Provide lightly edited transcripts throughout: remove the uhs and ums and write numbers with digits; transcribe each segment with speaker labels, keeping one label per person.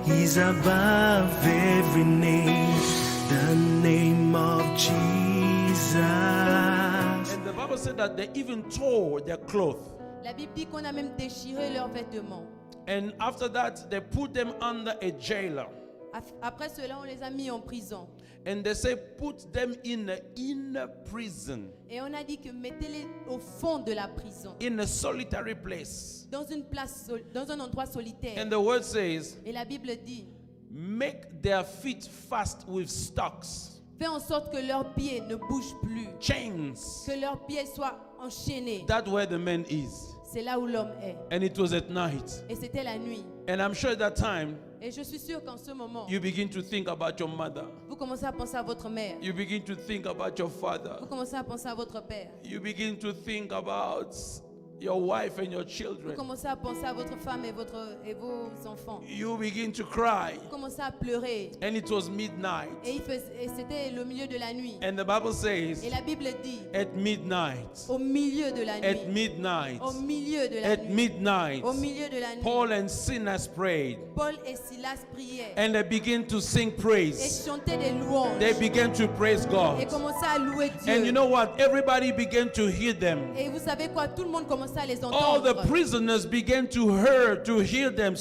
Speaker 1: is above every name, the name of Jesus.
Speaker 2: And the Bible said that they even tore their clothes.
Speaker 3: La Bible dit qu'on a même déchiré leurs vêtements.
Speaker 2: And after that, they put them under a jailer.
Speaker 3: Après cela, on les a mis en prison.
Speaker 2: And they say, put them in a inner prison.
Speaker 3: Et on a dit que mettez-les au fond de la prison.
Speaker 2: In a solitary place.
Speaker 3: Dans une place, dans un endroit solitaire.
Speaker 2: And the word says,
Speaker 3: et la Bible dit,
Speaker 2: make their feet fast with stocks.
Speaker 3: Fais en sorte que leurs pieds ne bougent plus.
Speaker 2: Chains.
Speaker 3: Que leurs pieds soient enchaînés.
Speaker 2: That's where the man is.
Speaker 3: C'est là où l'homme est.
Speaker 2: And it was at night.
Speaker 3: Et c'était la nuit.
Speaker 2: And I'm sure at that time,
Speaker 3: et je suis sûr qu'en ce moment,
Speaker 2: you begin to think about your mother.
Speaker 3: Vous commencez à penser à votre mère.
Speaker 2: You begin to think about your father.
Speaker 3: Vous commencez à penser à votre père.
Speaker 2: You begin to think about your wife and your children.
Speaker 3: Vous commencez à penser à votre femme et vos enfants.
Speaker 2: You begin to cry.
Speaker 3: Vous commencez à pleurer.
Speaker 2: And it was midnight.
Speaker 3: Et c'était le milieu de la nuit.
Speaker 2: And the Bible says,
Speaker 3: et la Bible dit,
Speaker 2: at midnight.
Speaker 3: Au milieu de la nuit.
Speaker 2: At midnight.
Speaker 3: Au milieu de la
Speaker 2: at
Speaker 3: nuit.
Speaker 2: Midnight.
Speaker 3: Au milieu de la nuit.
Speaker 2: Paul and Silas prayed.
Speaker 3: Paul et Silas priaient.
Speaker 2: And they began to sing praise.
Speaker 3: Et chantaient des louanges.
Speaker 2: They began to praise God.
Speaker 3: Et commençaient à louer Dieu.
Speaker 2: And you know what? Everybody began to hear them.
Speaker 3: Et vous savez quoi? Tout le monde commençait à les entendre.
Speaker 2: All the prisoners began to hear them.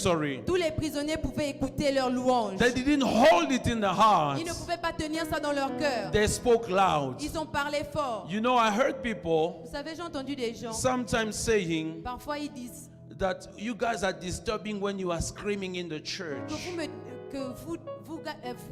Speaker 3: Tous les prisonniers pouvaient écouter leurs louanges.
Speaker 2: They didn't hold it in the heart.
Speaker 3: Ils ne pouvaient pas tenir ça dans leur cœur.
Speaker 2: They spoke loud.
Speaker 3: Ils ont parlé fort.
Speaker 2: You know, I heard people.
Speaker 3: Vous savez, j'ai entendu des gens.
Speaker 2: Sometimes saying.
Speaker 3: Parfois ils disent.
Speaker 2: That you guys are disturbing when you are screaming in the church.
Speaker 3: Que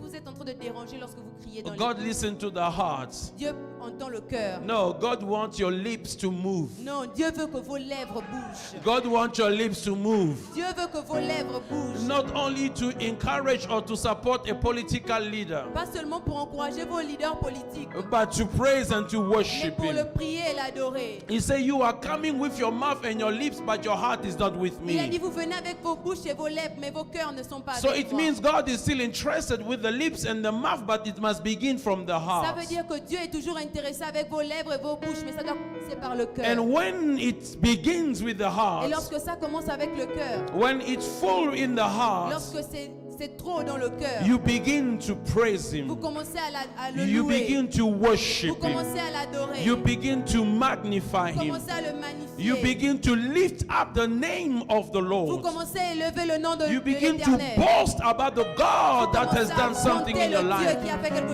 Speaker 3: vous êtes en train de déranger lorsque vous criez dans
Speaker 2: God listen to the hearts.
Speaker 3: Dieu entend le cœur.
Speaker 2: No, God wants your lips to move.
Speaker 3: Non, Dieu veut que vos lèvres bougent.
Speaker 2: God wants your lips to move.
Speaker 3: Dieu veut que vos lèvres bougent.
Speaker 2: Not only to encourage or to support a political leader.
Speaker 3: Pas seulement pour encourager vos leaders politiques.
Speaker 2: But to praise and to worship
Speaker 3: mais pour
Speaker 2: Him.
Speaker 3: le prier et l'adorer.
Speaker 2: He said, you are coming with your mouth and your lips, but your heart is not with me.
Speaker 3: Il a dit, vous venez avec vos bouches et vos lèvres, mais vos cœurs ne sont pas
Speaker 2: so
Speaker 3: avec
Speaker 2: it
Speaker 3: moi.
Speaker 2: means God is still interested with the lips and the mouth, but it must begin from the heart.
Speaker 3: Ça veut dire que Dieu est toujours intéressé avec vos lèvres et vos bouches, mais ça doit commencer par le cœur.
Speaker 2: And when it begins with the heart,
Speaker 3: et lorsque ça commence avec le cœur,
Speaker 2: when it's full in the heart,
Speaker 3: lorsque c'est trop dans le cœur,
Speaker 2: you begin to praise Him.
Speaker 3: Vous commencez à le
Speaker 2: you
Speaker 3: louer.
Speaker 2: begin to worship
Speaker 3: Vous commencez à l'adorer.
Speaker 2: You begin to magnify
Speaker 3: Vous
Speaker 2: Him.
Speaker 3: commencez à le magnifier.
Speaker 2: You begin to lift up the name of the Lord.
Speaker 3: Vous commencez à élever le nom de
Speaker 2: You begin to
Speaker 3: l'Éternel.
Speaker 2: boast about the God that has done something in your life.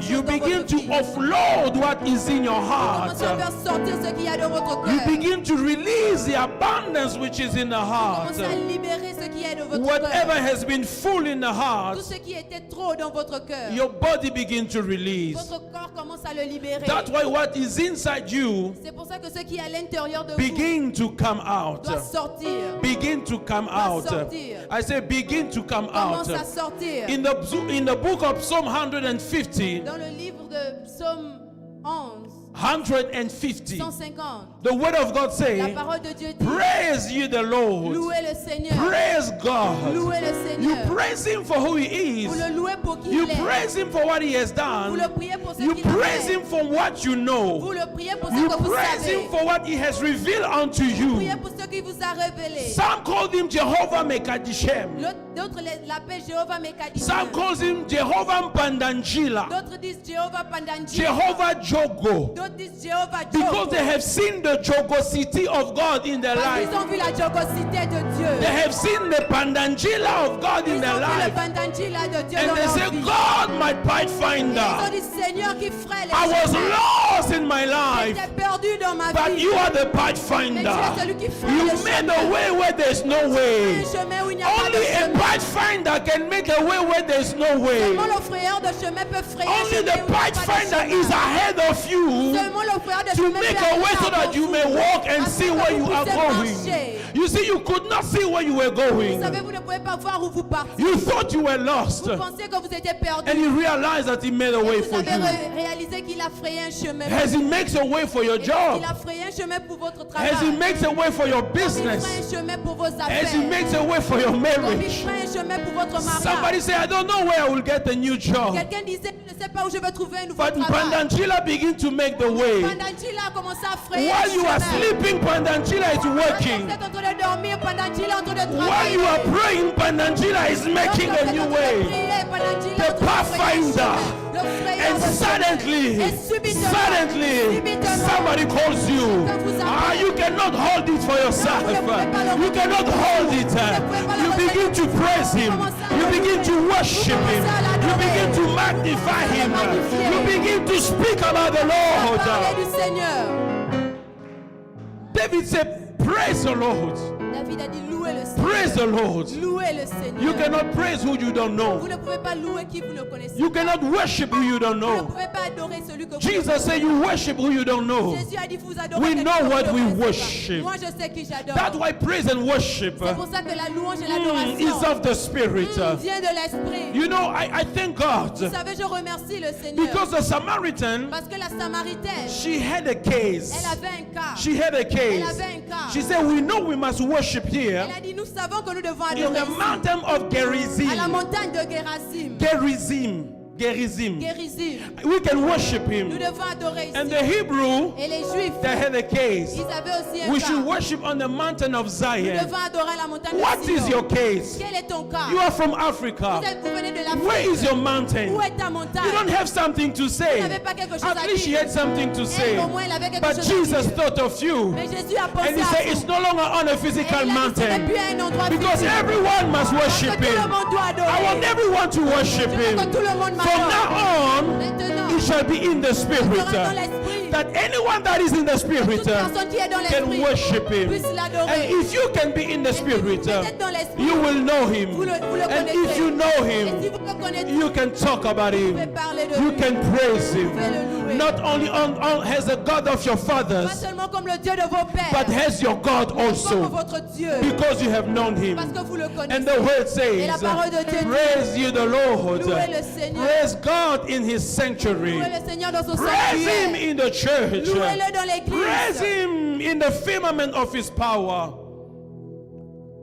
Speaker 2: You begin to offload what is in your heart.
Speaker 3: Vous commencez à faire sortir ce qu'il y a dans votre cœur.
Speaker 2: You begin to release the abundance which is in the heart.
Speaker 3: Vous commencez à libérer ce qui est dans votre
Speaker 2: Whatever
Speaker 3: cœur.
Speaker 2: has been full in the heart,
Speaker 3: Tout ce qui était trop dans votre cœur.
Speaker 2: your body begin to release.
Speaker 3: Votre corps commence à le libérer.
Speaker 2: That's why what is inside you
Speaker 3: C'est pour ça que ce qui est à l'intérieur de
Speaker 2: begin to come out.
Speaker 3: vous doit sortir.
Speaker 2: Begin to come out.
Speaker 3: sortir.
Speaker 2: I say begin to come out.
Speaker 3: Commence à sortir.
Speaker 2: In the book of Psalm 150,
Speaker 3: Dans le livre de Psaume 11,
Speaker 2: 150,
Speaker 3: 150,
Speaker 2: the word of God
Speaker 3: la
Speaker 2: says,
Speaker 3: parole de Dieu dit,
Speaker 2: praise ye the Lord.
Speaker 3: louez le Seigneur.
Speaker 2: Praise God.
Speaker 3: Louez le
Speaker 2: You
Speaker 3: Seigneur.
Speaker 2: praise Him for who He
Speaker 3: Vous
Speaker 2: is.
Speaker 3: le louez pour qui
Speaker 2: You
Speaker 3: il est.
Speaker 2: praise Him for what He has
Speaker 3: Vous
Speaker 2: done.
Speaker 3: le priez pour ce
Speaker 2: You
Speaker 3: qu'il a
Speaker 2: praise
Speaker 3: fait.
Speaker 2: Him for what you
Speaker 3: Vous
Speaker 2: know.
Speaker 3: le priez pour ce
Speaker 2: You
Speaker 3: que vous
Speaker 2: praise
Speaker 3: savez.
Speaker 2: Him for what He has revealed unto
Speaker 3: Priez
Speaker 2: you.
Speaker 3: pour ce qu'il vous a révélé.
Speaker 2: Some called Him Jehovah Mekadishem.
Speaker 3: D'autres l'appellent Jéhovah Mekadishem.
Speaker 2: Some call Him Jehovah Pandanjila.
Speaker 3: D'autres disent Jéhovah Pandanji.
Speaker 2: Jehovah Jogo.
Speaker 3: D'autres disent Jéhovah
Speaker 2: Because
Speaker 3: Jogo.
Speaker 2: they have seen the jogosity of God in their
Speaker 3: Parce
Speaker 2: life.
Speaker 3: qu'ils ont vu la jogosité de Dieu.
Speaker 2: They have seen the Pandanjila of God in
Speaker 3: Ils
Speaker 2: their
Speaker 3: ont vu le
Speaker 2: life.
Speaker 3: Pandanji là de Dieu
Speaker 2: And
Speaker 3: dans
Speaker 2: they
Speaker 3: leur
Speaker 2: say,
Speaker 3: vie.
Speaker 2: God, my
Speaker 3: Ils ont
Speaker 2: pathfinder.
Speaker 3: dit Seigneur qui ferait les
Speaker 2: I was
Speaker 3: chemins.
Speaker 2: lost in my life,
Speaker 3: J'étais perdu dans ma
Speaker 2: but
Speaker 3: vie.
Speaker 2: you are the
Speaker 3: Mais tu
Speaker 2: pathfinder.
Speaker 3: es celui qui ferait
Speaker 2: You
Speaker 3: les
Speaker 2: made
Speaker 3: chemins.
Speaker 2: a way where there's no way.
Speaker 3: Un chemin où il n'y a pas de
Speaker 2: Only a
Speaker 3: chemin.
Speaker 2: pathfinder can make a way where there's no way.
Speaker 3: Seulement le frayeur de chemin peut frayer un
Speaker 2: Only
Speaker 3: chemin
Speaker 2: the
Speaker 3: où il n'y a pas de
Speaker 2: pathfinder
Speaker 3: chemin.
Speaker 2: is ahead of you
Speaker 3: Seulement le frayeur de
Speaker 2: to
Speaker 3: chemin
Speaker 2: make
Speaker 3: peut
Speaker 2: a way
Speaker 3: aller
Speaker 2: so
Speaker 3: avant
Speaker 2: that you
Speaker 3: vous.
Speaker 2: may walk and see
Speaker 3: Afin que
Speaker 2: where
Speaker 3: vous
Speaker 2: you are
Speaker 3: puissiez
Speaker 2: going.
Speaker 3: marcher.
Speaker 2: You see, you could not see where you were
Speaker 3: Vous
Speaker 2: going.
Speaker 3: savez, vous ne pouvez pas voir où vous partez.
Speaker 2: You thought you were lost,
Speaker 3: Vous pensiez que vous étiez perdu.
Speaker 2: and you realized that He made a way
Speaker 3: Et
Speaker 2: for
Speaker 3: vous avez
Speaker 2: you.
Speaker 3: réalisé qu'il a frayé un chemin.
Speaker 2: As He makes a way for your
Speaker 3: Et
Speaker 2: job,
Speaker 3: il a frayé un chemin pour votre travail.
Speaker 2: as He makes a way for your
Speaker 3: Comme il
Speaker 2: business,
Speaker 3: ferait un chemin pour vos
Speaker 2: as He
Speaker 3: affaires.
Speaker 2: makes a way for your
Speaker 3: Comme il
Speaker 2: marriage,
Speaker 3: ferait un chemin pour votre
Speaker 2: Somebody
Speaker 3: mariage.
Speaker 2: say, I don't know where I will get a new job.
Speaker 3: Quelqu'un disait, je ne sais pas où je vais trouver un nouveau
Speaker 2: But
Speaker 3: travail.
Speaker 2: Pandantila begin to make the way.
Speaker 3: Pandantila a commencé à frayer
Speaker 2: While
Speaker 3: un
Speaker 2: you are
Speaker 3: chemin.
Speaker 2: sleeping, Pandantila is
Speaker 3: Quand
Speaker 2: working.
Speaker 3: vous êtes en train de dormir, Pandantila est en train de
Speaker 2: While
Speaker 3: travailler.
Speaker 2: you are praying, Pandantila is making a new way. The pathfinder. And suddenly, somebody calls you. You cannot hold it for yourself. You cannot hold it. You begin to praise him. You begin to worship him. You begin to magnify him. You begin to speak about the Lord. David said, praise the Lord.
Speaker 3: David a dit louez le Seigneur.
Speaker 2: Praise the Lord.
Speaker 3: Louez le Seigneur.
Speaker 2: You cannot praise who you don't know.
Speaker 3: Vous ne pouvez pas louer qui vous ne connaissez
Speaker 2: You
Speaker 3: pas.
Speaker 2: cannot worship who you don't
Speaker 3: Vous ne
Speaker 2: know.
Speaker 3: pouvez pas adorer celui que vous
Speaker 2: Jesus
Speaker 3: ne
Speaker 2: said you worship who you don't know.
Speaker 3: Jésus a dit vous adorez
Speaker 2: We
Speaker 3: quelqu'un
Speaker 2: know
Speaker 3: que
Speaker 2: what
Speaker 3: vous
Speaker 2: we
Speaker 3: ne connaissez pas.
Speaker 2: worship.
Speaker 3: Moi je sais qui j'adore.
Speaker 2: That's why praise and worship
Speaker 3: C'est pour ça que la louange et
Speaker 2: is
Speaker 3: l'adoration
Speaker 2: of the Spirit.
Speaker 3: vient de l'esprit.
Speaker 2: You know, I thank God
Speaker 3: Vous savez, je remercie le Seigneur
Speaker 2: because the Samaritan,
Speaker 3: parce que la Samaritaine,
Speaker 2: she had a case.
Speaker 3: elle avait un cas.
Speaker 2: She had a
Speaker 3: Elle
Speaker 2: case.
Speaker 3: avait un cas.
Speaker 2: She said, we know we must worship here
Speaker 3: Elle a dit nous savons que nous devons
Speaker 2: in
Speaker 3: adorer
Speaker 2: the
Speaker 3: ici,
Speaker 2: mountain of
Speaker 3: à la
Speaker 2: Gerizim.
Speaker 3: montagne de Gérasim.
Speaker 2: Gerizim.
Speaker 3: Gerizim.
Speaker 2: We can worship
Speaker 3: Nous
Speaker 2: him.
Speaker 3: devons adorer
Speaker 2: And
Speaker 3: ici.
Speaker 2: the Hebrew,
Speaker 3: Et les Juifs,
Speaker 2: they had a case.
Speaker 3: ils avaient aussi un
Speaker 2: We
Speaker 3: cas.
Speaker 2: should worship on the mountain of
Speaker 3: Nous
Speaker 2: Zion.
Speaker 3: devons adorer la montagne
Speaker 2: What
Speaker 3: de
Speaker 2: is
Speaker 3: Sion.
Speaker 2: your case?
Speaker 3: Quel est ton cas?
Speaker 2: You are from Africa.
Speaker 3: Vous venez de
Speaker 2: Where is
Speaker 3: l'Afrique.
Speaker 2: your mountain?
Speaker 3: Où est ta montagne?
Speaker 2: You don't have something to
Speaker 3: Vous
Speaker 2: say.
Speaker 3: n'avez pas quelque chose
Speaker 2: At
Speaker 3: à
Speaker 2: least she
Speaker 3: dire.
Speaker 2: had something to say.
Speaker 3: Elle, au moins, elle avait quelque
Speaker 2: But
Speaker 3: chose à
Speaker 2: Jesus
Speaker 3: dire.
Speaker 2: thought of you.
Speaker 3: Mais Jésus a
Speaker 2: And
Speaker 3: pensé
Speaker 2: he
Speaker 3: à
Speaker 2: said,
Speaker 3: vous.
Speaker 2: it's no longer on a
Speaker 3: Et
Speaker 2: physical
Speaker 3: il a dit, ce n'est
Speaker 2: mountain.
Speaker 3: plus un endroit
Speaker 2: Because
Speaker 3: physique.
Speaker 2: everyone must
Speaker 3: Parce
Speaker 2: worship
Speaker 3: que tout
Speaker 2: him.
Speaker 3: le monde doit
Speaker 2: I want
Speaker 3: adorer.
Speaker 2: everyone to worship
Speaker 3: Je veux
Speaker 2: him.
Speaker 3: que tout le monde
Speaker 2: From
Speaker 3: m'adore.
Speaker 2: now on,
Speaker 3: Maintenant,
Speaker 2: it shall be in the spirit.
Speaker 3: sera dans l'esprit.
Speaker 2: That anyone that is in the spirit
Speaker 3: Toute personne qui est dans
Speaker 2: can
Speaker 3: l'esprit
Speaker 2: worship him.
Speaker 3: puisse
Speaker 2: And
Speaker 3: l'adorer.
Speaker 2: if you can be in the
Speaker 3: Et si vous
Speaker 2: spirit,
Speaker 3: êtes dans l'esprit,
Speaker 2: you will know him.
Speaker 3: vous le
Speaker 2: And
Speaker 3: connaîtrez.
Speaker 2: if you know
Speaker 3: Et si
Speaker 2: him,
Speaker 3: vous le connaissez,
Speaker 2: you can talk about
Speaker 3: vous
Speaker 2: him.
Speaker 3: pouvez parler de
Speaker 2: You
Speaker 3: lui.
Speaker 2: can praise
Speaker 3: Vous
Speaker 2: him.
Speaker 3: pouvez le louer.
Speaker 2: Not only as the God of your
Speaker 3: Pas
Speaker 2: fathers,
Speaker 3: seulement comme le Dieu de vos pères,
Speaker 2: but as your God
Speaker 3: mais comme
Speaker 2: also,
Speaker 3: votre Dieu.
Speaker 2: because you have known him.
Speaker 3: Parce que vous le
Speaker 2: And
Speaker 3: connaissez.
Speaker 2: the word
Speaker 3: Et la
Speaker 2: says,
Speaker 3: parole de Dieu dit,
Speaker 2: praise you the Lord.
Speaker 3: louez le Seigneur.
Speaker 2: Praise God in his sanctuary.
Speaker 3: Louez le Seigneur dans son
Speaker 2: Praise him
Speaker 3: sanctuaire.
Speaker 2: in the church.
Speaker 3: Louez-le dans
Speaker 2: Praise
Speaker 3: l'église.
Speaker 2: him in the firmament of his power.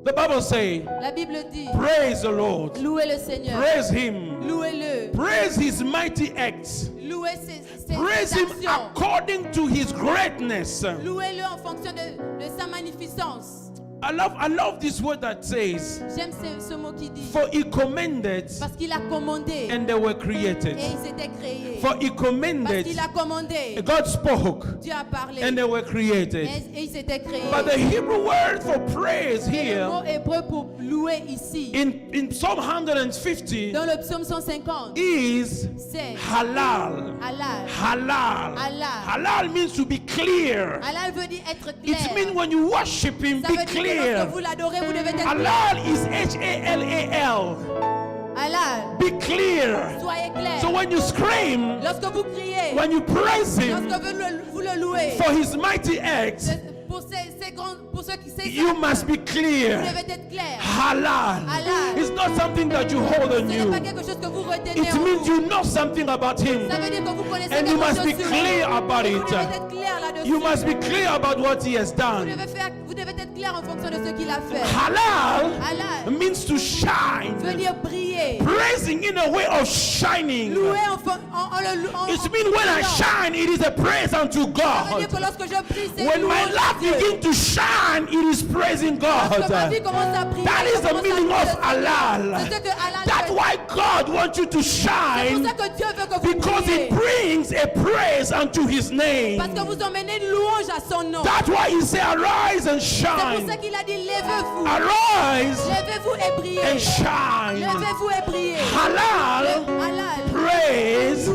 Speaker 2: The Bible says,
Speaker 3: La Bible dit,
Speaker 2: praise the Lord.
Speaker 3: louez le Seigneur.
Speaker 2: Praise him.
Speaker 3: Louez-le.
Speaker 2: Praise his mighty acts.
Speaker 3: Louez ses
Speaker 2: Praise him
Speaker 3: actions.
Speaker 2: according to his greatness.
Speaker 3: Louez-le en fonction de sa magnificence.
Speaker 2: I love this word that says,
Speaker 3: J'aime ce mot qui dit,
Speaker 2: for he commended
Speaker 3: parce qu'il a commandé
Speaker 2: and they were
Speaker 3: et
Speaker 2: created.
Speaker 3: il s'était créé.
Speaker 2: For he
Speaker 3: Parce
Speaker 2: commended,
Speaker 3: qu'il a commandé,
Speaker 2: God spoke
Speaker 3: Dieu a parlé
Speaker 2: and they were created.
Speaker 3: et il s'était créé.
Speaker 2: But the Hebrew word for praise
Speaker 3: Et le
Speaker 2: here
Speaker 3: mot hébreu pour louer ici,
Speaker 2: in Psalm 150
Speaker 3: dans le psaume 150,
Speaker 2: is
Speaker 3: c'est
Speaker 2: halal.
Speaker 3: halal.
Speaker 2: Halal.
Speaker 3: Halal.
Speaker 2: Halal means to be clear.
Speaker 3: Halal veut dire être
Speaker 2: It means
Speaker 3: clair.
Speaker 2: when you worship him,
Speaker 3: Ça
Speaker 2: be
Speaker 3: veut dire que
Speaker 2: clear.
Speaker 3: lorsque vous l'adorez, vous devez être clair.
Speaker 2: Halal is Halal.
Speaker 3: Halal.
Speaker 2: Be clear.
Speaker 3: Soyez clair.
Speaker 2: So when you scream,
Speaker 3: Lorsque vous criez,
Speaker 2: when you praise him
Speaker 3: lorsque vous le louez,
Speaker 2: for his mighty acts,
Speaker 3: pour ceux qui savent,
Speaker 2: you must be
Speaker 3: vous
Speaker 2: clear.
Speaker 3: devez être clair.
Speaker 2: Halal.
Speaker 3: Halal.
Speaker 2: It's not something that you hold on
Speaker 3: Ce n'est pas
Speaker 2: you.
Speaker 3: quelque chose que vous retenez
Speaker 2: It
Speaker 3: en
Speaker 2: means
Speaker 3: vous.
Speaker 2: you know something about him.
Speaker 3: Ça veut dire que vous connaissez
Speaker 2: And you
Speaker 3: quelque
Speaker 2: must
Speaker 3: chose
Speaker 2: be
Speaker 3: sur
Speaker 2: clear
Speaker 3: lui.
Speaker 2: about
Speaker 3: Et
Speaker 2: it.
Speaker 3: vous devez être clair là-dessus.
Speaker 2: You must be clear about what he has done.
Speaker 3: Vous devez être clair en fonction de ce qu'il a fait.
Speaker 2: Halal
Speaker 3: Halal
Speaker 2: means to
Speaker 3: veut
Speaker 2: shine.
Speaker 3: dire briller.
Speaker 2: Praising in a way of shining.
Speaker 3: Louer en
Speaker 2: It means when I shine, it is a praise unto
Speaker 3: Ça veut dire
Speaker 2: God.
Speaker 3: que lorsque je prie, c'est
Speaker 2: When my
Speaker 3: louange à
Speaker 2: life
Speaker 3: Dieu.
Speaker 2: begins to shine, it is praising
Speaker 3: Lorsque ma vie
Speaker 2: God.
Speaker 3: commence à briller,
Speaker 2: That is
Speaker 3: je
Speaker 2: the
Speaker 3: commence à
Speaker 2: meaning
Speaker 3: louer
Speaker 2: of
Speaker 3: le Seigneur.
Speaker 2: halal.
Speaker 3: C'est ce que halal
Speaker 2: That's
Speaker 3: veut
Speaker 2: why God wants you to
Speaker 3: C'est pour
Speaker 2: shine,
Speaker 3: ça que Dieu veut que vous
Speaker 2: because
Speaker 3: brillez.
Speaker 2: it brings a praise unto his name.
Speaker 3: Parce que vous emmenez une louange à son nom.
Speaker 2: That's why he said, arise and
Speaker 3: C'est pour ça
Speaker 2: shine.
Speaker 3: qu'il a dit levez-vous.
Speaker 2: Arise
Speaker 3: Levez-vous et
Speaker 2: and
Speaker 3: brillez.
Speaker 2: shine.
Speaker 3: Levez-vous et brillez.
Speaker 2: Halal
Speaker 3: Halal
Speaker 2: praise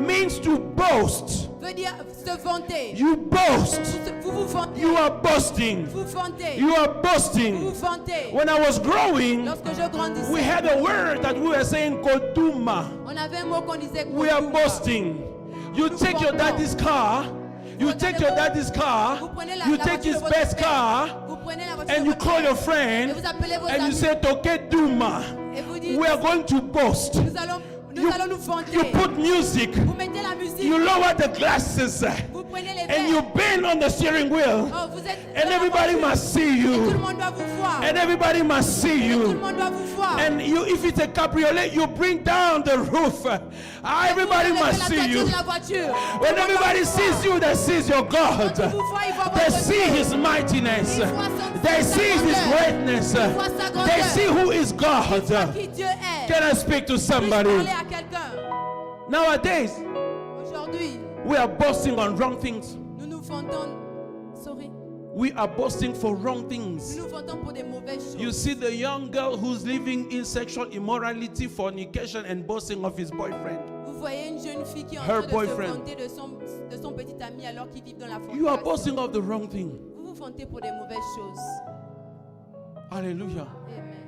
Speaker 2: means to boast.
Speaker 3: veut dire se vanter.
Speaker 2: You boast.
Speaker 3: Vous vous vantez.
Speaker 2: You are boasting.
Speaker 3: Vous vantez.
Speaker 2: You are
Speaker 3: Vous
Speaker 2: boasting.
Speaker 3: vantez.
Speaker 2: When I was growing,
Speaker 3: Lorsque je grandissais,
Speaker 2: we had a word that we were saying koduma.
Speaker 3: on avait un mot qu'on disait
Speaker 2: We are
Speaker 3: koduma.
Speaker 2: boasting. You take your daddy's car. You take your daddy's car.
Speaker 3: Vous prenez la
Speaker 2: You
Speaker 3: la
Speaker 2: take
Speaker 3: voiture
Speaker 2: his
Speaker 3: de votre
Speaker 2: best
Speaker 3: père.
Speaker 2: car.
Speaker 3: Vous prenez la voiture
Speaker 2: And
Speaker 3: de
Speaker 2: you
Speaker 3: votre
Speaker 2: call
Speaker 3: père.
Speaker 2: your
Speaker 3: Et
Speaker 2: friend.
Speaker 3: vous appelez vos
Speaker 2: And you
Speaker 3: amis.
Speaker 2: say tokeduma.
Speaker 3: Et vous dites,
Speaker 2: We are going to boast.
Speaker 3: nous allons Nous allons nous vanter.
Speaker 2: you put music,
Speaker 3: Vous mettez la musique.
Speaker 2: you lower the glasses,
Speaker 3: Vous prenez les
Speaker 2: and you
Speaker 3: verres.
Speaker 2: bend on the steering wheel,
Speaker 3: Oh, vous êtes
Speaker 2: and
Speaker 3: dans la
Speaker 2: everybody
Speaker 3: voiture.
Speaker 2: must see
Speaker 3: Et tout le
Speaker 2: you,
Speaker 3: monde doit vous voir.
Speaker 2: and everybody must see
Speaker 3: Tout le
Speaker 2: you.
Speaker 3: monde doit vous voir.
Speaker 2: And you, if it's a cabriolet, you bring down the roof. Everybody
Speaker 3: Vous levez
Speaker 2: must
Speaker 3: la
Speaker 2: see
Speaker 3: toiture
Speaker 2: you.
Speaker 3: de la voiture.
Speaker 2: When everybody sees you, they sees your God.
Speaker 3: Quand ils vous voient, ils voient
Speaker 2: They
Speaker 3: votre
Speaker 2: see
Speaker 3: Dieu.
Speaker 2: His mightiness.
Speaker 3: Ils voient son-
Speaker 2: They
Speaker 3: sa
Speaker 2: see His
Speaker 3: grandeur.
Speaker 2: greatness.
Speaker 3: Ils voient sa grandeur.
Speaker 2: They see who is God.
Speaker 3: Qui Dieu est.
Speaker 2: Can I speak to
Speaker 3: Puis-je
Speaker 2: somebody?
Speaker 3: parler à quelqu'un?
Speaker 2: Nowadays,
Speaker 3: Aujourd'hui,
Speaker 2: we are boasting on wrong things.
Speaker 3: nous nous vantons. Sorry.
Speaker 2: We are boasting for wrong
Speaker 3: Nous
Speaker 2: things.
Speaker 3: nous vantons pour des mauvaises
Speaker 2: You
Speaker 3: choses.
Speaker 2: see the young girl who's living in sexual immorality, fornication, and boasting of his boyfriend.
Speaker 3: Vous voyez une jeune fille qui est en
Speaker 2: Her
Speaker 3: train de
Speaker 2: boyfriend.
Speaker 3: se vanter de son petit ami alors qu'il vit dans la
Speaker 2: You are
Speaker 3: fornication.
Speaker 2: boasting of the wrong thing.
Speaker 3: Vous vous vantez pour des mauvaises choses.
Speaker 2: Hallelujah.
Speaker 3: Amen.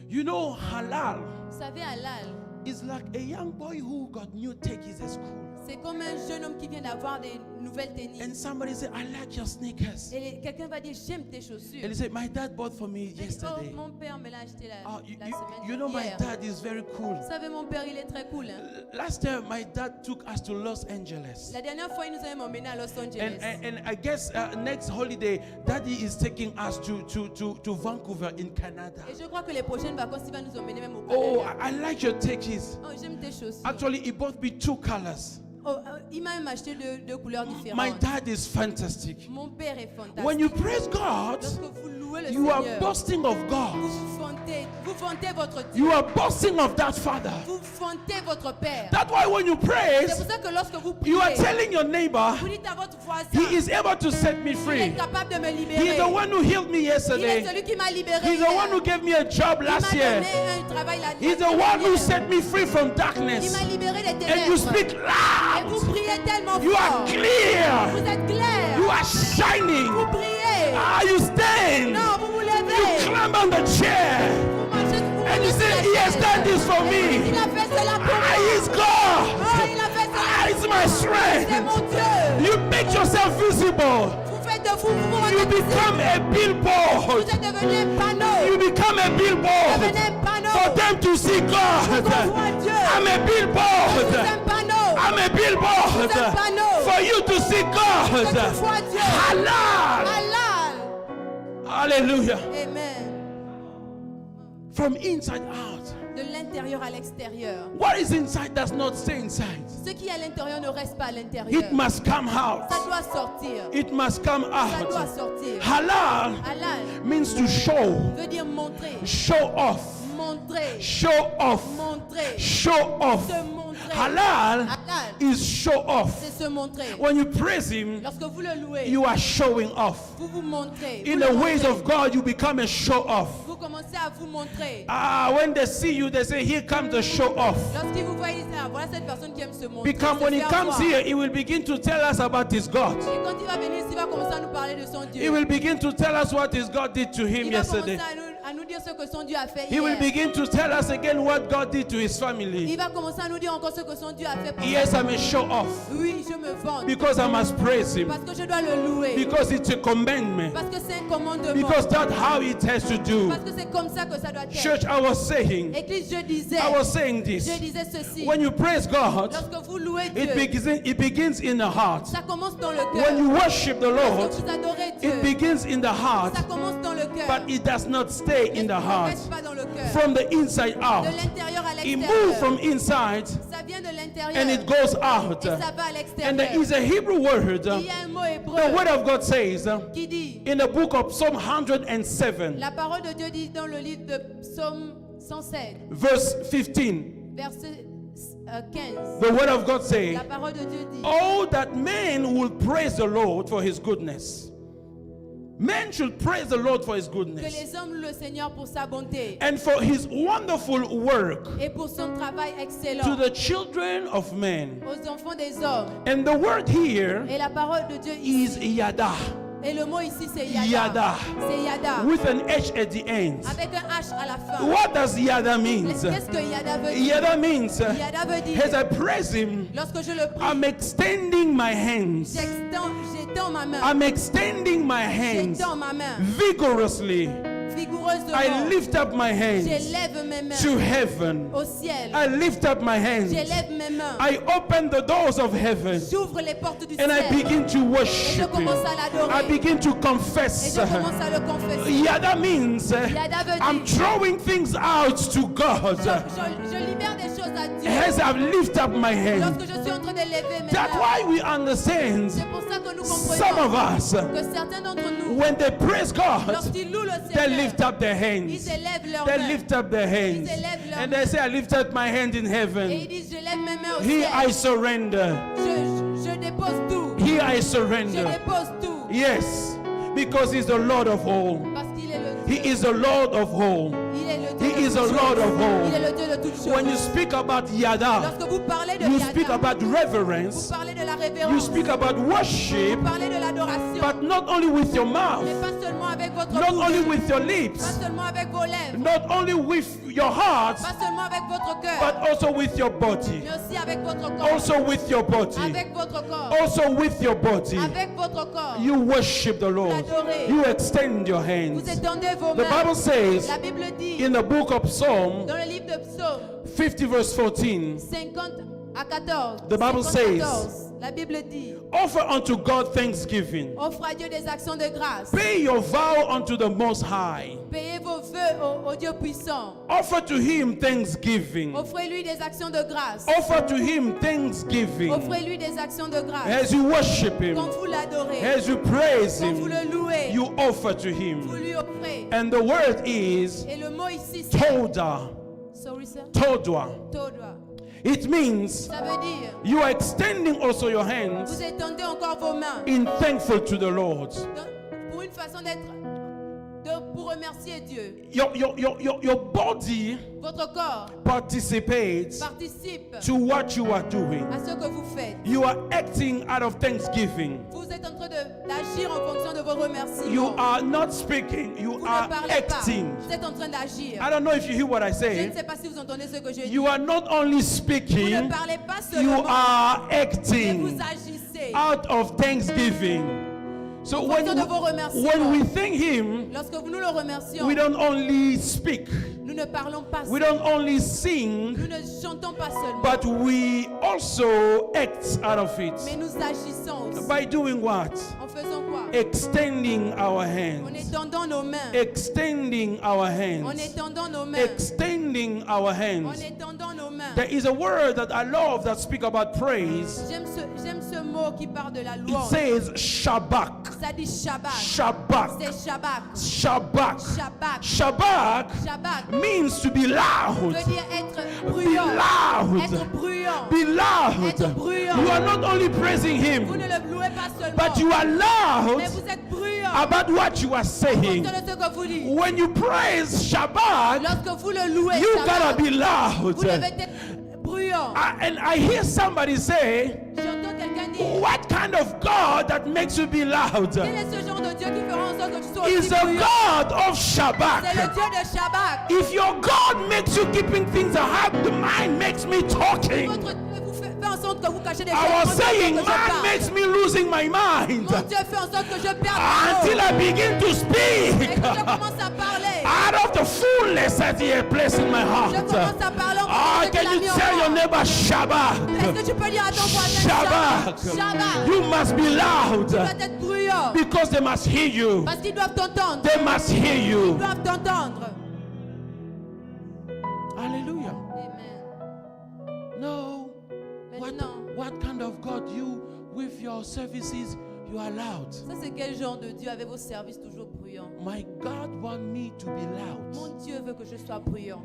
Speaker 2: You know, halal
Speaker 3: Vous savez, halal,
Speaker 2: is like a young boy who got new techies at school.
Speaker 3: c'est comme un jeune homme qui vient d'avoir des nouvelles tennis.
Speaker 2: And somebody say, I like your sneakers.
Speaker 3: Et quelqu'un va dire, j'aime tes chaussures.
Speaker 2: And he said, my dad bought for me
Speaker 3: Il dit, oh,
Speaker 2: yesterday.
Speaker 3: mon père me l'a acheté la
Speaker 2: Oh,
Speaker 3: semaine
Speaker 2: you know, my
Speaker 3: dernière.
Speaker 2: dad is very cool.
Speaker 3: Vous savez, mon père, il est très cool. Hein?
Speaker 2: Last year, my dad took us to Los Angeles.
Speaker 3: La dernière fois, il nous a emmenés à Los Angeles.
Speaker 2: And I guess next holiday, daddy is taking us to Vancouver in Canada.
Speaker 3: Et je crois que les prochaines vacances, il va nous emmener même au
Speaker 2: Oh,
Speaker 3: Canada.
Speaker 2: I like your techies.
Speaker 3: Oh, j'aime tes chaussures.
Speaker 2: Actually, he bought me 2 colors.
Speaker 3: Oh, il m'a même acheté deux couleurs différentes.
Speaker 2: My dad is fantastic.
Speaker 3: Mon père est fantastique.
Speaker 2: When you praise God,
Speaker 3: Lorsque vous louez le
Speaker 2: you are
Speaker 3: Seigneur,
Speaker 2: boasting of God.
Speaker 3: vous vantez votre Dieu.
Speaker 2: You are boasting of that Father.
Speaker 3: Vous vantez votre Père.
Speaker 2: That's why when you
Speaker 3: C'est
Speaker 2: praise,
Speaker 3: pour ça que lorsque vous
Speaker 2: you are
Speaker 3: priez,
Speaker 2: telling your neighbor,
Speaker 3: vous dites à votre voisin,
Speaker 2: He is able to set me
Speaker 3: il est
Speaker 2: free.
Speaker 3: capable de me
Speaker 2: He
Speaker 3: libérer.
Speaker 2: is the one who healed me
Speaker 3: Il est
Speaker 2: yesterday.
Speaker 3: celui qui m'a libéré
Speaker 2: He's the
Speaker 3: hier.
Speaker 2: one who gave me a job
Speaker 3: Il m'a
Speaker 2: last year.
Speaker 3: donné un travail la
Speaker 2: He's the
Speaker 3: l'année
Speaker 2: one who
Speaker 3: dernière.
Speaker 2: set me free from
Speaker 3: Il
Speaker 2: darkness.
Speaker 3: m'a libéré des
Speaker 2: And you
Speaker 3: ténèbres.
Speaker 2: speak
Speaker 3: Et
Speaker 2: loud.
Speaker 3: vous priez tellement
Speaker 2: You are
Speaker 3: fort.
Speaker 2: clear.
Speaker 3: Vous êtes clair.
Speaker 2: You are shining.
Speaker 3: Vous priez.
Speaker 2: You stand.
Speaker 3: Non, vous vous
Speaker 2: You
Speaker 3: levez.
Speaker 2: climb on the chair.
Speaker 3: Vous marchez. Vous
Speaker 2: And you
Speaker 3: montez
Speaker 2: say,
Speaker 3: sur la
Speaker 2: He has
Speaker 3: chaise.
Speaker 2: done this for
Speaker 3: Il
Speaker 2: me.
Speaker 3: a fait cela pour
Speaker 2: Ah,
Speaker 3: moi.
Speaker 2: He's God.
Speaker 3: Oh, il a fait cela.
Speaker 2: Ah, it's my
Speaker 3: C'est
Speaker 2: strength.
Speaker 3: mon Dieu.
Speaker 2: You make yourself visible.
Speaker 3: Vous faites de vous
Speaker 2: You
Speaker 3: rendez
Speaker 2: become a
Speaker 3: Vous
Speaker 2: billboard.
Speaker 3: êtes devenu un panneau.
Speaker 2: You become a billboard
Speaker 3: Devenez un panneau.
Speaker 2: for them to see God.
Speaker 3: Qu'on voit Dieu.
Speaker 2: I'm a
Speaker 3: Vous
Speaker 2: billboard.
Speaker 3: êtes un panneau.
Speaker 2: I'm a billboard
Speaker 3: Vous êtes un panneau.
Speaker 2: for you to see God.
Speaker 3: Que tu vois Dieu.
Speaker 2: Halal.
Speaker 3: Halal.
Speaker 2: Hallelujah.
Speaker 3: Amen.
Speaker 2: From inside out.
Speaker 3: De l'intérieur à l'extérieur.
Speaker 2: What is inside does not stay inside.
Speaker 3: Ce qui est à l'intérieur ne reste pas à l'intérieur.
Speaker 2: It must come out.
Speaker 3: Ça doit sortir.
Speaker 2: It must come
Speaker 3: Ça doit
Speaker 2: out.
Speaker 3: sortir.
Speaker 2: Halal
Speaker 3: Halal
Speaker 2: means to show,
Speaker 3: veut dire montrer.
Speaker 2: show off,
Speaker 3: Montrer.
Speaker 2: show off,
Speaker 3: Montrer.
Speaker 2: show off.
Speaker 3: Se montrer.
Speaker 2: Halal
Speaker 3: Halal,
Speaker 2: is show off.
Speaker 3: c'est se montrer.
Speaker 2: When you praise Him,
Speaker 3: Lorsque vous le louez,
Speaker 2: you are showing off.
Speaker 3: vous vous montrez.
Speaker 2: In
Speaker 3: Vous
Speaker 2: the
Speaker 3: le
Speaker 2: ways
Speaker 3: montrez.
Speaker 2: of God, you become a show off.
Speaker 3: Vous commencez à vous montrer.
Speaker 2: When they see you, they say, Here comes the show off.
Speaker 3: Lorsqu'ils vous voient, ils disent, ah, voilà cette personne qui aime se montrer.
Speaker 2: Because
Speaker 3: se
Speaker 2: when He
Speaker 3: faire
Speaker 2: comes
Speaker 3: voir.
Speaker 2: here, He will begin to tell us about His God.
Speaker 3: Et quand il va venir, il va commencer à nous parler de son Dieu.
Speaker 2: He will begin to tell us what His God did to Him
Speaker 3: Il va
Speaker 2: yesterday.
Speaker 3: commencer à nous dire ce que son Dieu a fait
Speaker 2: He will
Speaker 3: hier.
Speaker 2: begin to tell us again what God did to His
Speaker 3: Il
Speaker 2: family.
Speaker 3: va commencer à nous dire encore ce que son Dieu a fait pour
Speaker 2: Yes, I'm a show off
Speaker 3: Oui, je me vante.
Speaker 2: because I must praise Him.
Speaker 3: Parce que je dois le louer.
Speaker 2: Because it's a commandment.
Speaker 3: Parce que c'est un commandement.
Speaker 2: Because that's how it has to do.
Speaker 3: Parce que c'est comme ça que ça doit être.
Speaker 2: Church, I was saying,
Speaker 3: Église, je disais
Speaker 2: this.
Speaker 3: ceci.
Speaker 2: When you praise God,
Speaker 3: Lorsque vous louez Dieu,
Speaker 2: it begins in the heart.
Speaker 3: ça commence dans le cœur.
Speaker 2: When you worship the Lord,
Speaker 3: Lorsque vous adorez Dieu,
Speaker 2: it begins in the heart,
Speaker 3: ça commence dans le cœur.
Speaker 2: but it does not stay in the
Speaker 3: Ça ne
Speaker 2: heart.
Speaker 3: reste pas dans le cœur.
Speaker 2: From the inside out.
Speaker 3: De l'intérieur à
Speaker 2: It moves
Speaker 3: l'extérieur.
Speaker 2: from inside
Speaker 3: Ça vient de l'intérieur.
Speaker 2: and it goes out.
Speaker 3: Et ça va à
Speaker 2: And there
Speaker 3: l'extérieur.
Speaker 2: is a Hebrew word.
Speaker 3: Il y a un mot hébreu
Speaker 2: The word of God says
Speaker 3: qui dit,
Speaker 2: in the book of Psalm 107,
Speaker 3: la parole de Dieu dit dans le livre de Psaume 107,
Speaker 2: verse 15.
Speaker 3: verset 15.
Speaker 2: The word of God says,
Speaker 3: La parole de Dieu dit,
Speaker 2: oh, that men will praise the Lord for His goodness. Men should praise the Lord for His
Speaker 3: que
Speaker 2: goodness
Speaker 3: les hommes louent le Seigneur pour sa bonté
Speaker 2: and for His wonderful work
Speaker 3: et pour son travail
Speaker 2: to
Speaker 3: excellent
Speaker 2: the children of men.
Speaker 3: aux enfants des hommes.
Speaker 2: And the word here
Speaker 3: Et la parole de Dieu
Speaker 2: is
Speaker 3: ici,
Speaker 2: yada,
Speaker 3: et le mot ici c'est
Speaker 2: Yada.
Speaker 3: yada. C'est yada.
Speaker 2: with an H at the end.
Speaker 3: Avec un H à la fin.
Speaker 2: What does yada mean?
Speaker 3: Qu'est-ce que yada veut dire?
Speaker 2: Yada means,
Speaker 3: Yada veut dire,
Speaker 2: as I praise Him,
Speaker 3: lorsque je le prie,
Speaker 2: I'm extending my hands.
Speaker 3: j'étends ma main.
Speaker 2: I'm extending my hands
Speaker 3: J'étends ma main
Speaker 2: vigorously
Speaker 3: amoureuse de
Speaker 2: I
Speaker 3: mort.
Speaker 2: lift up my hands
Speaker 3: J'élève mes mains
Speaker 2: to heaven.
Speaker 3: au ciel.
Speaker 2: I lift up my hands.
Speaker 3: J'élève mes mains.
Speaker 2: I open the doors of heaven
Speaker 3: J'ouvre les portes du
Speaker 2: and I
Speaker 3: ciel.
Speaker 2: begin to
Speaker 3: Et je
Speaker 2: worship Him.
Speaker 3: commence à l'adorer.
Speaker 2: I begin to
Speaker 3: Et
Speaker 2: confess.
Speaker 3: je commence à le confesser.
Speaker 2: Yeah, that means
Speaker 3: Yada veut
Speaker 2: I'm
Speaker 3: dire,
Speaker 2: throwing things out to God
Speaker 3: je libère des choses à Dieu.
Speaker 2: as I lift up my hands.
Speaker 3: Lorsque je suis en train de lever mes
Speaker 2: That's
Speaker 3: mains.
Speaker 2: why we understand
Speaker 3: C'est pour ça que nous
Speaker 2: some of
Speaker 3: comprenons
Speaker 2: us,
Speaker 3: que certains d'entre nous,
Speaker 2: when they praise God,
Speaker 3: lorsqu'ils louent le
Speaker 2: they
Speaker 3: Seigneur,
Speaker 2: lift up their hands.
Speaker 3: ils élèvent leurs
Speaker 2: They
Speaker 3: mains.
Speaker 2: lift up their hands. And they say, I lift up my hand in
Speaker 3: Et
Speaker 2: heaven.
Speaker 3: ils disent, je lève mes mains au
Speaker 2: Here I
Speaker 3: ciel.
Speaker 2: surrender.
Speaker 3: Je dépose tout.
Speaker 2: Here I
Speaker 3: Je
Speaker 2: surrender.
Speaker 3: dépose tout.
Speaker 2: Yes, because He's the Lord of all.
Speaker 3: Parce qu'il est le
Speaker 2: He
Speaker 3: Dieu.
Speaker 2: is the Lord of all.
Speaker 3: Il est le Dieu
Speaker 2: He
Speaker 3: de
Speaker 2: is
Speaker 3: toutes
Speaker 2: the Lord
Speaker 3: choses.
Speaker 2: of all.
Speaker 3: Il est le Dieu de toutes choses.
Speaker 2: When you speak about Yada,
Speaker 3: Lorsque vous parlez de
Speaker 2: you
Speaker 3: Yada,
Speaker 2: speak about
Speaker 3: vous
Speaker 2: reverence,
Speaker 3: parlez de la
Speaker 2: you
Speaker 3: révérence,
Speaker 2: speak about worship,
Speaker 3: vous parlez de l'adoration,
Speaker 2: but not only with your mouth,
Speaker 3: mais pas seulement avec votre
Speaker 2: not
Speaker 3: bouche,
Speaker 2: only with your
Speaker 3: pas
Speaker 2: lips,
Speaker 3: seulement avec vos lèvres,
Speaker 2: not only with your heart,
Speaker 3: pas seulement avec votre cœur,
Speaker 2: but also with your body.
Speaker 3: mais aussi avec votre corps,
Speaker 2: Also with your body.
Speaker 3: avec votre corps,
Speaker 2: Also with your body.
Speaker 3: avec votre corps.
Speaker 2: You worship the Lord.
Speaker 3: L'adorez.
Speaker 2: You extend your
Speaker 3: Vous
Speaker 2: hands.
Speaker 3: étendez vos
Speaker 2: The
Speaker 3: mains.
Speaker 2: Bible says
Speaker 3: La Bible dit
Speaker 2: in the book of Psalm
Speaker 3: dans le livre de Psaume
Speaker 2: 50 verse 14,
Speaker 3: 50 à 14,
Speaker 2: The Bible
Speaker 3: 50,
Speaker 2: says,
Speaker 3: 14, la Bible dit,
Speaker 2: offer unto God thanksgiving.
Speaker 3: offre à Dieu des actions de grâce.
Speaker 2: Pay your vow unto the Most High.
Speaker 3: Payez vos vœux au Dieu puissant.
Speaker 2: Offer to Him thanksgiving.
Speaker 3: Offrez-lui des actions de grâce.
Speaker 2: Offer to Him thanksgiving.
Speaker 3: Offrez-lui des actions de grâce.
Speaker 2: As you worship Him,
Speaker 3: Quand vous l'adorez,
Speaker 2: as you praise
Speaker 3: quand vous
Speaker 2: Him,
Speaker 3: le louez,
Speaker 2: you offer to
Speaker 3: vous
Speaker 2: Him.
Speaker 3: lui offrez.
Speaker 2: And the word is
Speaker 3: Et le mot ici, c'est
Speaker 2: Toda.
Speaker 3: sorry, sir.
Speaker 2: Toda.
Speaker 3: Todoa.
Speaker 2: It means
Speaker 3: Ça veut dire,
Speaker 2: you are extending also your hands
Speaker 3: vous étendez encore vos mains
Speaker 2: in thankful to the Lord.
Speaker 3: pour une façon pour remercier Dieu.
Speaker 2: Your body
Speaker 3: Votre corps
Speaker 2: participates
Speaker 3: participe
Speaker 2: to what you are doing.
Speaker 3: à ce que vous faites.
Speaker 2: You are acting out of thanksgiving.
Speaker 3: Vous êtes en train d'agir en fonction de vos remerciements.
Speaker 2: You are not speaking, you
Speaker 3: Vous
Speaker 2: are
Speaker 3: ne parlez pas.
Speaker 2: acting.
Speaker 3: Vous êtes en train d'agir.
Speaker 2: I don't know if you hear what I
Speaker 3: Je
Speaker 2: say.
Speaker 3: ne sais pas si vous entendez ce que je dis.
Speaker 2: You are not only
Speaker 3: Vous ne
Speaker 2: speaking,
Speaker 3: parlez pas
Speaker 2: you
Speaker 3: seulement,
Speaker 2: are
Speaker 3: mais
Speaker 2: acting
Speaker 3: vous agissez.
Speaker 2: out of thanksgiving. So
Speaker 3: En
Speaker 2: when,
Speaker 3: fonction de vos remerciements.
Speaker 2: when we thank Him,
Speaker 3: Lorsque nous le remercions,
Speaker 2: we don't only speak,
Speaker 3: nous ne parlons pas
Speaker 2: we
Speaker 3: seulement.
Speaker 2: don't only sing,
Speaker 3: Nous ne chantons pas seulement,
Speaker 2: but we also act out of it.
Speaker 3: mais nous agissons aussi.
Speaker 2: By doing what?
Speaker 3: En faisant quoi?
Speaker 2: Extending our
Speaker 3: En
Speaker 2: hands.
Speaker 3: étendant nos mains.
Speaker 2: Extending our
Speaker 3: En
Speaker 2: hands.
Speaker 3: étendant nos mains.
Speaker 2: Extending our
Speaker 3: En
Speaker 2: hands.
Speaker 3: étendant nos mains.
Speaker 2: There is a word that I love that speak about praise.
Speaker 3: J'aime ce mot qui parle de la
Speaker 2: It
Speaker 3: louange.
Speaker 2: says Shabak.
Speaker 3: Ça dit Shabbat.
Speaker 2: Shabak.
Speaker 3: C'est Shabbat.
Speaker 2: Shabak.
Speaker 3: Shabbat.
Speaker 2: Shabak
Speaker 3: Shabbat
Speaker 2: means to be loud.
Speaker 3: veut dire être
Speaker 2: Be
Speaker 3: bruyant.
Speaker 2: loud.
Speaker 3: Être bruyant.
Speaker 2: Be loud.
Speaker 3: Être bruyant.
Speaker 2: You are not only praising
Speaker 3: Vous
Speaker 2: Him,
Speaker 3: ne le louez pas seulement,
Speaker 2: but you are
Speaker 3: mais
Speaker 2: loud
Speaker 3: vous êtes bruyant.
Speaker 2: about what you are saying.
Speaker 3: Compte de ce que vous dites.
Speaker 2: When you praise Shabbat,
Speaker 3: Lorsque vous le louez,
Speaker 2: you
Speaker 3: Shabbat,
Speaker 2: gotta be loud.
Speaker 3: vous devez être bruyant.
Speaker 2: And I hear somebody say,
Speaker 3: J'entends quelqu'un dire,
Speaker 2: what kind of God that makes you be loud?
Speaker 3: quel est ce genre de Dieu qui fera en sorte que tu sois
Speaker 2: Is
Speaker 3: aussi
Speaker 2: the
Speaker 3: bruyant?
Speaker 2: God of
Speaker 3: C'est le
Speaker 2: Shabbat.
Speaker 3: Dieu de Shabbat.
Speaker 2: If your God makes you keeping things hard, the mind makes me talking.
Speaker 3: Votre Dieu vous fait en sorte que vous cachez des
Speaker 2: I
Speaker 3: choses.
Speaker 2: was saying,
Speaker 3: que je
Speaker 2: man
Speaker 3: parle.
Speaker 2: makes me losing my mind
Speaker 3: Mon Dieu fait en sorte que je perde ma
Speaker 2: until
Speaker 3: voix.
Speaker 2: I begin to
Speaker 3: Et
Speaker 2: speak
Speaker 3: que je commence à parler.
Speaker 2: out of the fullness that He has placed in my
Speaker 3: Je
Speaker 2: heart.
Speaker 3: commence à parler en
Speaker 2: Ah,
Speaker 3: fonction de ce
Speaker 2: can
Speaker 3: qu'il a
Speaker 2: you
Speaker 3: mis en
Speaker 2: tell your
Speaker 3: moi.
Speaker 2: neighbor Shabbat?
Speaker 3: Est-ce que tu peux dire à ton voisin
Speaker 2: Shabbat.
Speaker 3: Shabbat? Shabbat.
Speaker 2: You must be
Speaker 3: Tu
Speaker 2: loud
Speaker 3: dois être bruyant.
Speaker 2: because they must hear you.
Speaker 3: Parce qu'ils doivent t'entendre.
Speaker 2: They must hear
Speaker 3: Ils
Speaker 2: you.
Speaker 3: doivent t'entendre.
Speaker 2: Hallelujah.
Speaker 3: Amen.
Speaker 2: No.
Speaker 3: Maintenant,
Speaker 2: What kind of God you with your services you are loud?
Speaker 3: ça c'est quel genre de Dieu avec vos services toujours bruyants?
Speaker 2: My God want me to be loud.
Speaker 3: Mon Dieu veut que je sois bruyant.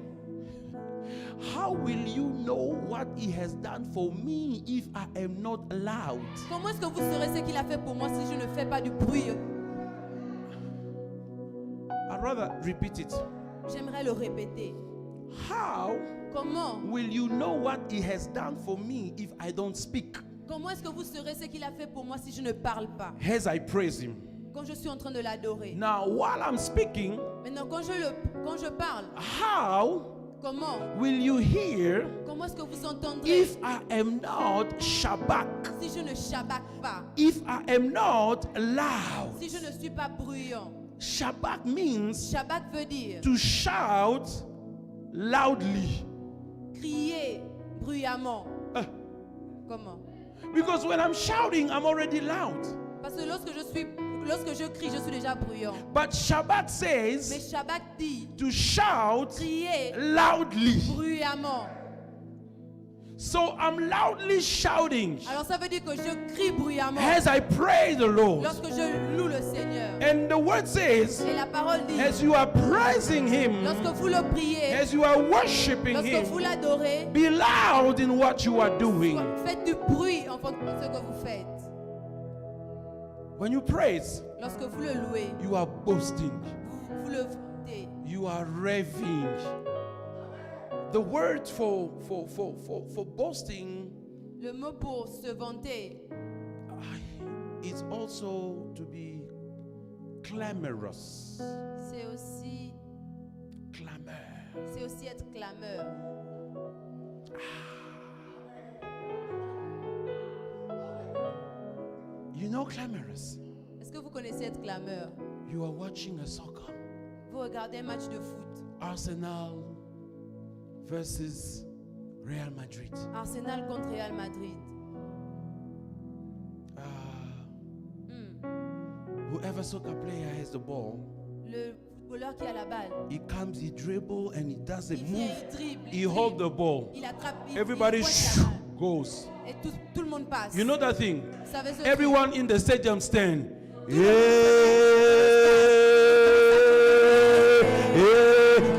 Speaker 2: How will you know what He has done for me if I am not loud?
Speaker 3: Comment est-ce que vous saurez ce qu'il a fait pour moi si je ne fais pas du bruit?
Speaker 2: I'd rather repeat it.
Speaker 3: J'aimerais le répéter.
Speaker 2: How
Speaker 3: Comment?
Speaker 2: will you know what He has done for me if I don't speak?
Speaker 3: Comment est-ce que vous saurez ce qu'il a fait pour moi si je ne parle pas?
Speaker 2: As I praise Him.
Speaker 3: Quand je suis en train de l'adorer.
Speaker 2: Now, while I'm speaking,
Speaker 3: Maintenant, quand je parle,
Speaker 2: how
Speaker 3: comment?
Speaker 2: will you hear
Speaker 3: Comment est-ce que vous entendrez
Speaker 2: if I am not Shabak?
Speaker 3: si je ne shabac pas?
Speaker 2: If I am not loud?
Speaker 3: Si je ne suis pas bruyant?
Speaker 2: Shabak means
Speaker 3: Shabak veut dire
Speaker 2: to shout loudly.
Speaker 3: crier bruyamment. Comment?
Speaker 2: Because when I'm shouting, I'm already loud.
Speaker 3: Parce que lorsque je crie, je suis déjà bruyant.
Speaker 2: But Shabbat
Speaker 3: Mais
Speaker 2: says
Speaker 3: Shabak dit
Speaker 2: to shout
Speaker 3: crier
Speaker 2: loudly.
Speaker 3: bruyamment.
Speaker 2: So I'm loudly shouting
Speaker 3: Alors ça veut dire que je crie bruyamment
Speaker 2: as I praise the Lord.
Speaker 3: lorsque je loue le Seigneur.
Speaker 2: And the word says,
Speaker 3: Et la parole dit,
Speaker 2: as you are praising Him,
Speaker 3: lorsque vous le priez,
Speaker 2: as you are worshiping
Speaker 3: lorsque vous
Speaker 2: Him,
Speaker 3: l'adorez,
Speaker 2: be loud in what you are doing.
Speaker 3: faites du bruit en fonction de ce que vous faites.
Speaker 2: When you praise,
Speaker 3: Lorsque vous le louez,
Speaker 2: you are boasting.
Speaker 3: vous le vantez.
Speaker 2: You are raving. The word for boasting
Speaker 3: Le mot pour se vanter,
Speaker 2: is also to be clamorous.
Speaker 3: c'est aussi être clameur.
Speaker 2: You know clamorous.
Speaker 3: Est-ce que vous connaissez être clameur?
Speaker 2: You are watching a soccer.
Speaker 3: Vous regardez un match de foot.
Speaker 2: Arsenal versus Real Madrid.
Speaker 3: Arsenal contre Real Madrid.
Speaker 2: Whoever soccer player has the ball,
Speaker 3: Le footballeur qui a la balle,
Speaker 2: he comes, he dribble, and he does a
Speaker 3: il vient,
Speaker 2: move.
Speaker 3: il dribble,
Speaker 2: He holds the ball.
Speaker 3: il attrape, il
Speaker 2: Everybody
Speaker 3: pointe la balle.
Speaker 2: goes.
Speaker 3: Et tout le monde passe.
Speaker 2: You know that thing?
Speaker 3: Vous savez ce
Speaker 2: Everyone in the stadium stand.
Speaker 3: Yeah.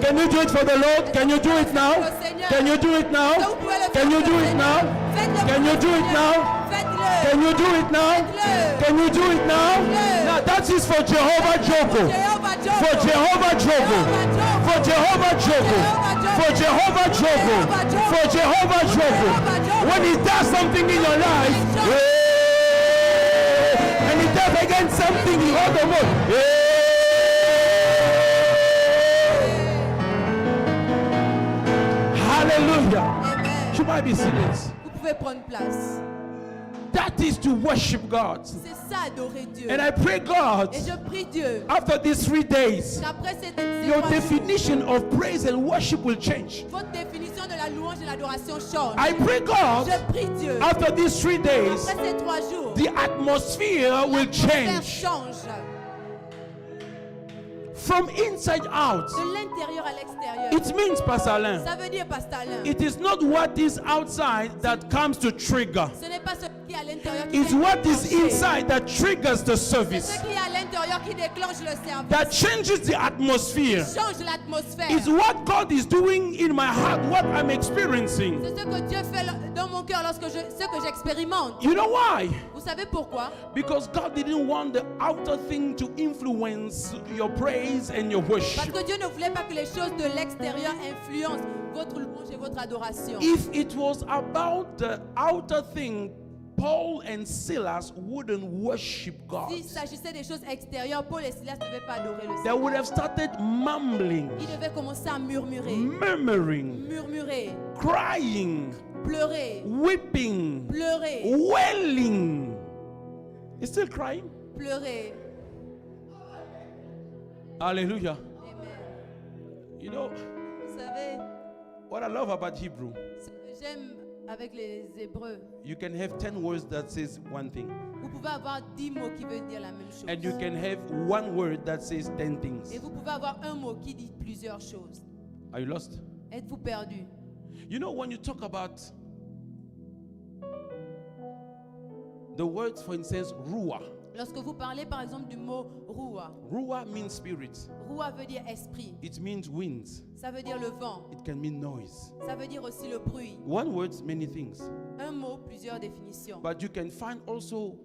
Speaker 2: Can you do it for the Lord? Can you do it now? Can you do it now? Can you do it now? Can you do it now?
Speaker 3: Faites-le.
Speaker 2: Can you do it now?
Speaker 3: Faites-le.
Speaker 2: Can you do it now?
Speaker 3: Faites-le.
Speaker 2: Now that is for Jehovah Joko.
Speaker 3: Jehovah Joko.
Speaker 2: For Jehovah Joko. For Jehovah Joko. For Jehovah Joko. For Jehovah Joko. When He does something in your life, and He does again something, you hold the word. Hallelujah.
Speaker 3: Amen.
Speaker 2: You might be seated.
Speaker 3: Vous pouvez prendre place.
Speaker 2: That is to worship God.
Speaker 3: C'est ça, adorer Dieu.
Speaker 2: And I pray, God,
Speaker 3: Et je prie Dieu
Speaker 2: after these 3 days,
Speaker 3: qu'après ces
Speaker 2: your
Speaker 3: 3 jours,
Speaker 2: definition of praise and worship will change.
Speaker 3: votre définition de la louange et de l'adoration change.
Speaker 2: I pray, God,
Speaker 3: Je prie Dieu.
Speaker 2: after these 3 days,
Speaker 3: Après ces 3 jours,
Speaker 2: the atmosphere will
Speaker 3: l'atmosphère
Speaker 2: change
Speaker 3: change.
Speaker 2: from inside out.
Speaker 3: De l'intérieur à l'extérieur.
Speaker 2: It means, Pastor Alain,
Speaker 3: Ça veut dire, Pasteur Alain,
Speaker 2: it is not what is outside that comes to trigger.
Speaker 3: ce n'est pas ce qui est à l'intérieur qui
Speaker 2: It's
Speaker 3: vient
Speaker 2: what is
Speaker 3: déclencher.
Speaker 2: inside that triggers the
Speaker 3: C'est
Speaker 2: service,
Speaker 3: ce qui est à l'intérieur qui déclenche le service.
Speaker 2: that changes the atmosphere.
Speaker 3: Change l'atmosphère.
Speaker 2: It's what God is doing in my heart, what I'm experiencing.
Speaker 3: C'est ce que Dieu fait dans mon cœur lorsque ce que j'expérimente.
Speaker 2: You know why?
Speaker 3: Vous savez pourquoi?
Speaker 2: Because God didn't want the outer thing to influence your praise and your
Speaker 3: Parce
Speaker 2: worship.
Speaker 3: que Dieu ne voulait pas que les choses de l'extérieur influencent votre louange et votre adoration.
Speaker 2: If it was about the outer thing, Paul and Silas wouldn't worship God.
Speaker 3: S'il s'agissait des choses extérieures, Paul et Silas ne devaient pas adorer le
Speaker 2: They would
Speaker 3: Seigneur.
Speaker 2: have started mumbling,
Speaker 3: Ils devaient commencer à murmurer,
Speaker 2: murmuring,
Speaker 3: murmurer,
Speaker 2: crying,
Speaker 3: pleurer,
Speaker 2: weeping,
Speaker 3: pleurer,
Speaker 2: wailing. He's still crying?
Speaker 3: pleurer.
Speaker 2: Hallelujah.
Speaker 3: Amen.
Speaker 2: You know,
Speaker 3: Vous savez,
Speaker 2: what I love about Hebrew,
Speaker 3: ce que j'aime avec les Hébreux,
Speaker 2: you can have 10 words that says one thing,
Speaker 3: vous pouvez avoir 10 mots qui veulent dire la même chose.
Speaker 2: and you can have one word that says 10 things.
Speaker 3: Et vous pouvez avoir un mot qui dit plusieurs choses.
Speaker 2: Are you lost?
Speaker 3: Êtes-vous perdu?
Speaker 2: You know, when you talk about the words, for instance, ruah.
Speaker 3: Lorsque vous parlez par exemple du mot Ruah,
Speaker 2: Ruah means spirit.
Speaker 3: Ruah veut dire esprit,
Speaker 2: It means winds.
Speaker 3: ça veut dire le vent,
Speaker 2: It can mean noise.
Speaker 3: ça veut dire aussi le bruit.
Speaker 2: One word, many things.
Speaker 3: Un mot, plusieurs définitions.
Speaker 2: But you can find also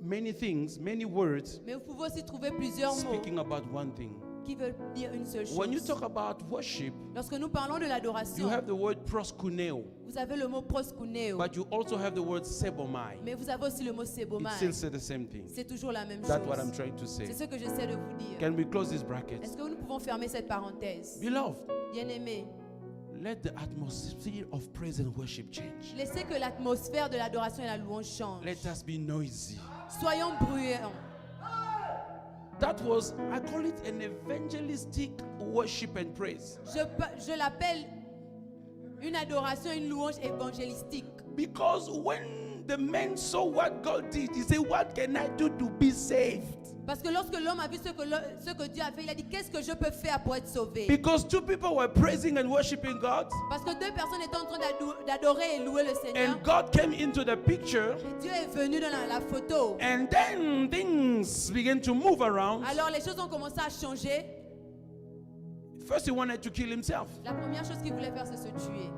Speaker 2: many things, many words
Speaker 3: Mais vous pouvez aussi trouver plusieurs mots
Speaker 2: speaking about one thing.
Speaker 3: qui veulent dire une seule chose.
Speaker 2: When you talk about worship,
Speaker 3: Lorsque nous parlons de
Speaker 2: you
Speaker 3: l'adoration,
Speaker 2: have the word proskuneo,
Speaker 3: vous avez le mot proskuneo,
Speaker 2: but you also have the word sebomai.
Speaker 3: mais vous avez aussi le mot
Speaker 2: It
Speaker 3: sebomai.
Speaker 2: still says the same thing.
Speaker 3: C'est toujours la même
Speaker 2: That's what I'm
Speaker 3: chose.
Speaker 2: trying to say.
Speaker 3: C'est ce que j'essaie de vous dire.
Speaker 2: Can we close this bracket?
Speaker 3: Est-ce que nous pouvons fermer cette parenthèse?
Speaker 2: Beloved,
Speaker 3: Bien-aimés,
Speaker 2: let the atmosphere of praise and worship change.
Speaker 3: laissez que l'atmosphère de l'adoration et la louange change.
Speaker 2: Let us be noisy.
Speaker 3: Soyons bruyants.
Speaker 2: That was, I call it an evangelistic worship and praise.
Speaker 3: Je l'appelle une adoration, une louange évangélistique.
Speaker 2: Because when the man saw what God did, he said, what can I do to be saved?
Speaker 3: Parce que lorsque l'homme a vu ce que Dieu a fait, il a dit, qu'est-ce que je peux faire pour être sauvé?
Speaker 2: Because two people were praising and worshiping God.
Speaker 3: Parce que deux personnes étaient en train d'adorer et louer le Seigneur.
Speaker 2: And God came into the picture.
Speaker 3: Et Dieu est venu dans la photo.
Speaker 2: And then things began to move around.
Speaker 3: Alors les choses ont commencé à changer.
Speaker 2: First he wanted to kill himself.
Speaker 3: La première chose qu'il voulait faire, c'est se tuer.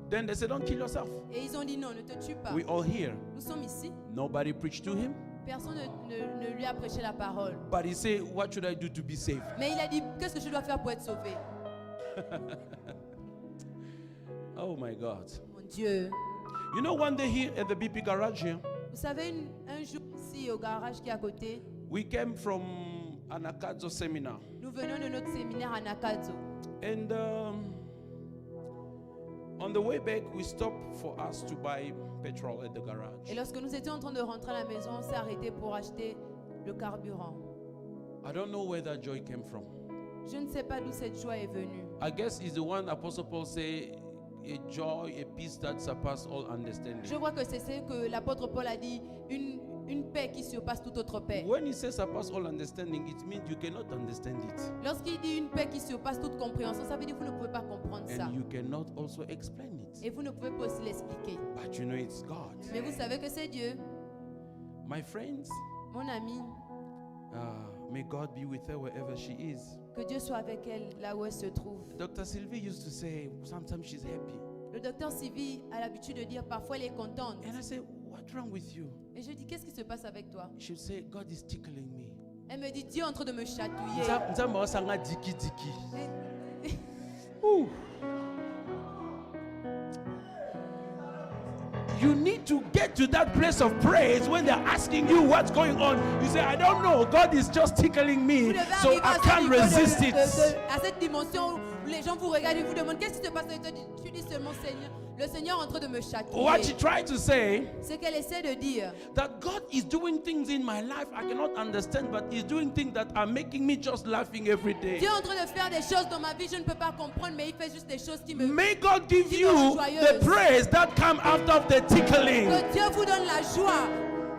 Speaker 2: Then they said, don't kill yourself.
Speaker 3: Et ils ont dit non, ne te tue pas.
Speaker 2: We all here.
Speaker 3: Nous sommes ici.
Speaker 2: Nobody preached to him.
Speaker 3: Personne ne lui a prêché la parole.
Speaker 2: But he said, what should I do to be saved?
Speaker 3: Mais il a dit, qu'est-ce que je dois faire pour être sauvé?
Speaker 2: Oh my God.
Speaker 3: Mon Dieu.
Speaker 2: You know, one day here at the BP garage here,
Speaker 3: Vous savez, un jour ici au garage qui est à côté,
Speaker 2: we came from an Akadzo seminar.
Speaker 3: nous venons de notre séminaire à Nakadzo.
Speaker 2: And on the way back, we stopped for us to buy petrol at the garage.
Speaker 3: Et lorsque nous étions en train de rentrer à la maison, on s'est arrêté pour acheter le carburant.
Speaker 2: I don't know where that joy came from.
Speaker 3: Je ne sais pas d'où cette joie est venue.
Speaker 2: I guess it's the one Apostle Paul say, a joy, a peace that surpasses all understanding.
Speaker 3: Je crois que c'est ce que l'apôtre Paul a dit, une paix qui surpasse toute autre paix.
Speaker 2: When he says surpass all understanding, it means you cannot understand it.
Speaker 3: Lorsqu'il dit une paix qui surpasse toute compréhension, ça veut dire que vous ne pouvez pas comprendre ça.
Speaker 2: And you cannot also explain it.
Speaker 3: Et vous ne pouvez pas aussi l'expliquer.
Speaker 2: But you know it's God.
Speaker 3: Mais vous savez que c'est Dieu.
Speaker 2: My friends,
Speaker 3: Mon ami,
Speaker 2: may God be with her wherever she is.
Speaker 3: que Dieu soit avec elle là où elle se trouve.
Speaker 2: Dr. Sylvie used to say, sometimes she's happy.
Speaker 3: Le docteur Sylvie a l'habitude de dire parfois elle est contente.
Speaker 2: And I say, what's wrong with you?
Speaker 3: Et je dis, qu'est-ce qui se passe avec toi?
Speaker 2: She'll say, God is tickling me.
Speaker 3: Elle me dit, Dieu est en train de me chatouiller.
Speaker 2: Ooh. You need to get to that place of praise when they're asking you what's going on. You say, I don't know. God is just tickling
Speaker 3: Vous
Speaker 2: me,
Speaker 3: devez
Speaker 2: so
Speaker 3: arriver
Speaker 2: I
Speaker 3: à ce
Speaker 2: can't
Speaker 3: niveau
Speaker 2: resist it.
Speaker 3: à cette dimension où les gens vous regardent et vous demandent qu'est-ce qui se passe avec toi. Tu dis seulement Seigneur, le Seigneur est en train de me
Speaker 2: What
Speaker 3: chatouiller.
Speaker 2: she tried to say,
Speaker 3: Ce qu'elle essaie de dire,
Speaker 2: that God is doing things in my life I cannot understand, but He's doing things that are making me just laughing every day.
Speaker 3: Dieu est en train de faire des choses dans ma vie, je ne peux pas comprendre, mais il fait juste des choses qui me...
Speaker 2: May God give you the praise that come out of the tickling.
Speaker 3: Que Dieu vous donne la joie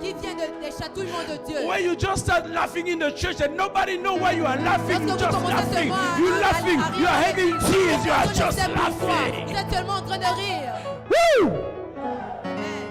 Speaker 3: qui vient des chatouillements de Dieu.
Speaker 2: When you just start laughing in the church and nobody know why you are laughing, you
Speaker 3: Lorsque
Speaker 2: just
Speaker 3: vous commencez
Speaker 2: laughing.
Speaker 3: seulement
Speaker 2: You're laughing.
Speaker 3: à
Speaker 2: You are
Speaker 3: rire,
Speaker 2: having tears. You are
Speaker 3: personne ne
Speaker 2: just
Speaker 3: sait pourquoi.
Speaker 2: laughing.
Speaker 3: Vous êtes seulement en train de rire.
Speaker 2: Woo!
Speaker 3: Amen.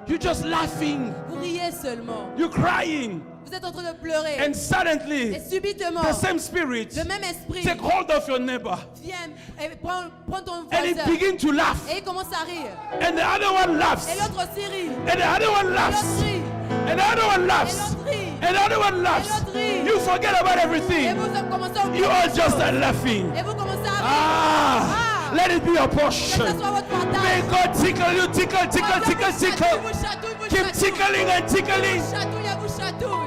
Speaker 2: You're just laughing.
Speaker 3: Vous riez seulement.
Speaker 2: You're crying.
Speaker 3: Vous êtes en train de pleurer.
Speaker 2: And suddenly,
Speaker 3: Et subitement,
Speaker 2: the same spirit
Speaker 3: le même esprit
Speaker 2: take hold of your neighbor.
Speaker 3: vient et prend ton
Speaker 2: And it
Speaker 3: voisin.
Speaker 2: begin to laugh.
Speaker 3: Et il commence à rire.
Speaker 2: And the other one laughs.
Speaker 3: Et l'autre aussi rit.
Speaker 2: And the other one
Speaker 3: Et
Speaker 2: laughs.
Speaker 3: l'autre rit.
Speaker 2: And the other one
Speaker 3: Et
Speaker 2: laughs.
Speaker 3: l'autre rit.
Speaker 2: And the other one laughs.
Speaker 3: l'autre rit.
Speaker 2: You forget about
Speaker 3: Et
Speaker 2: everything.
Speaker 3: vous commencez à oublier
Speaker 2: You all
Speaker 3: les
Speaker 2: just
Speaker 3: choses.
Speaker 2: are laughing.
Speaker 3: Et vous commencez à rire.
Speaker 2: Ah, let it be your
Speaker 3: Que
Speaker 2: portion.
Speaker 3: ce soit votre
Speaker 2: May
Speaker 3: partage.
Speaker 2: God tickle you, tickle, tickle, tickle, tickle.
Speaker 3: Vous chatouille, vous
Speaker 2: Keep
Speaker 3: chatouille.
Speaker 2: tickling and tickling.
Speaker 3: Vous chatouille et vous chatouille.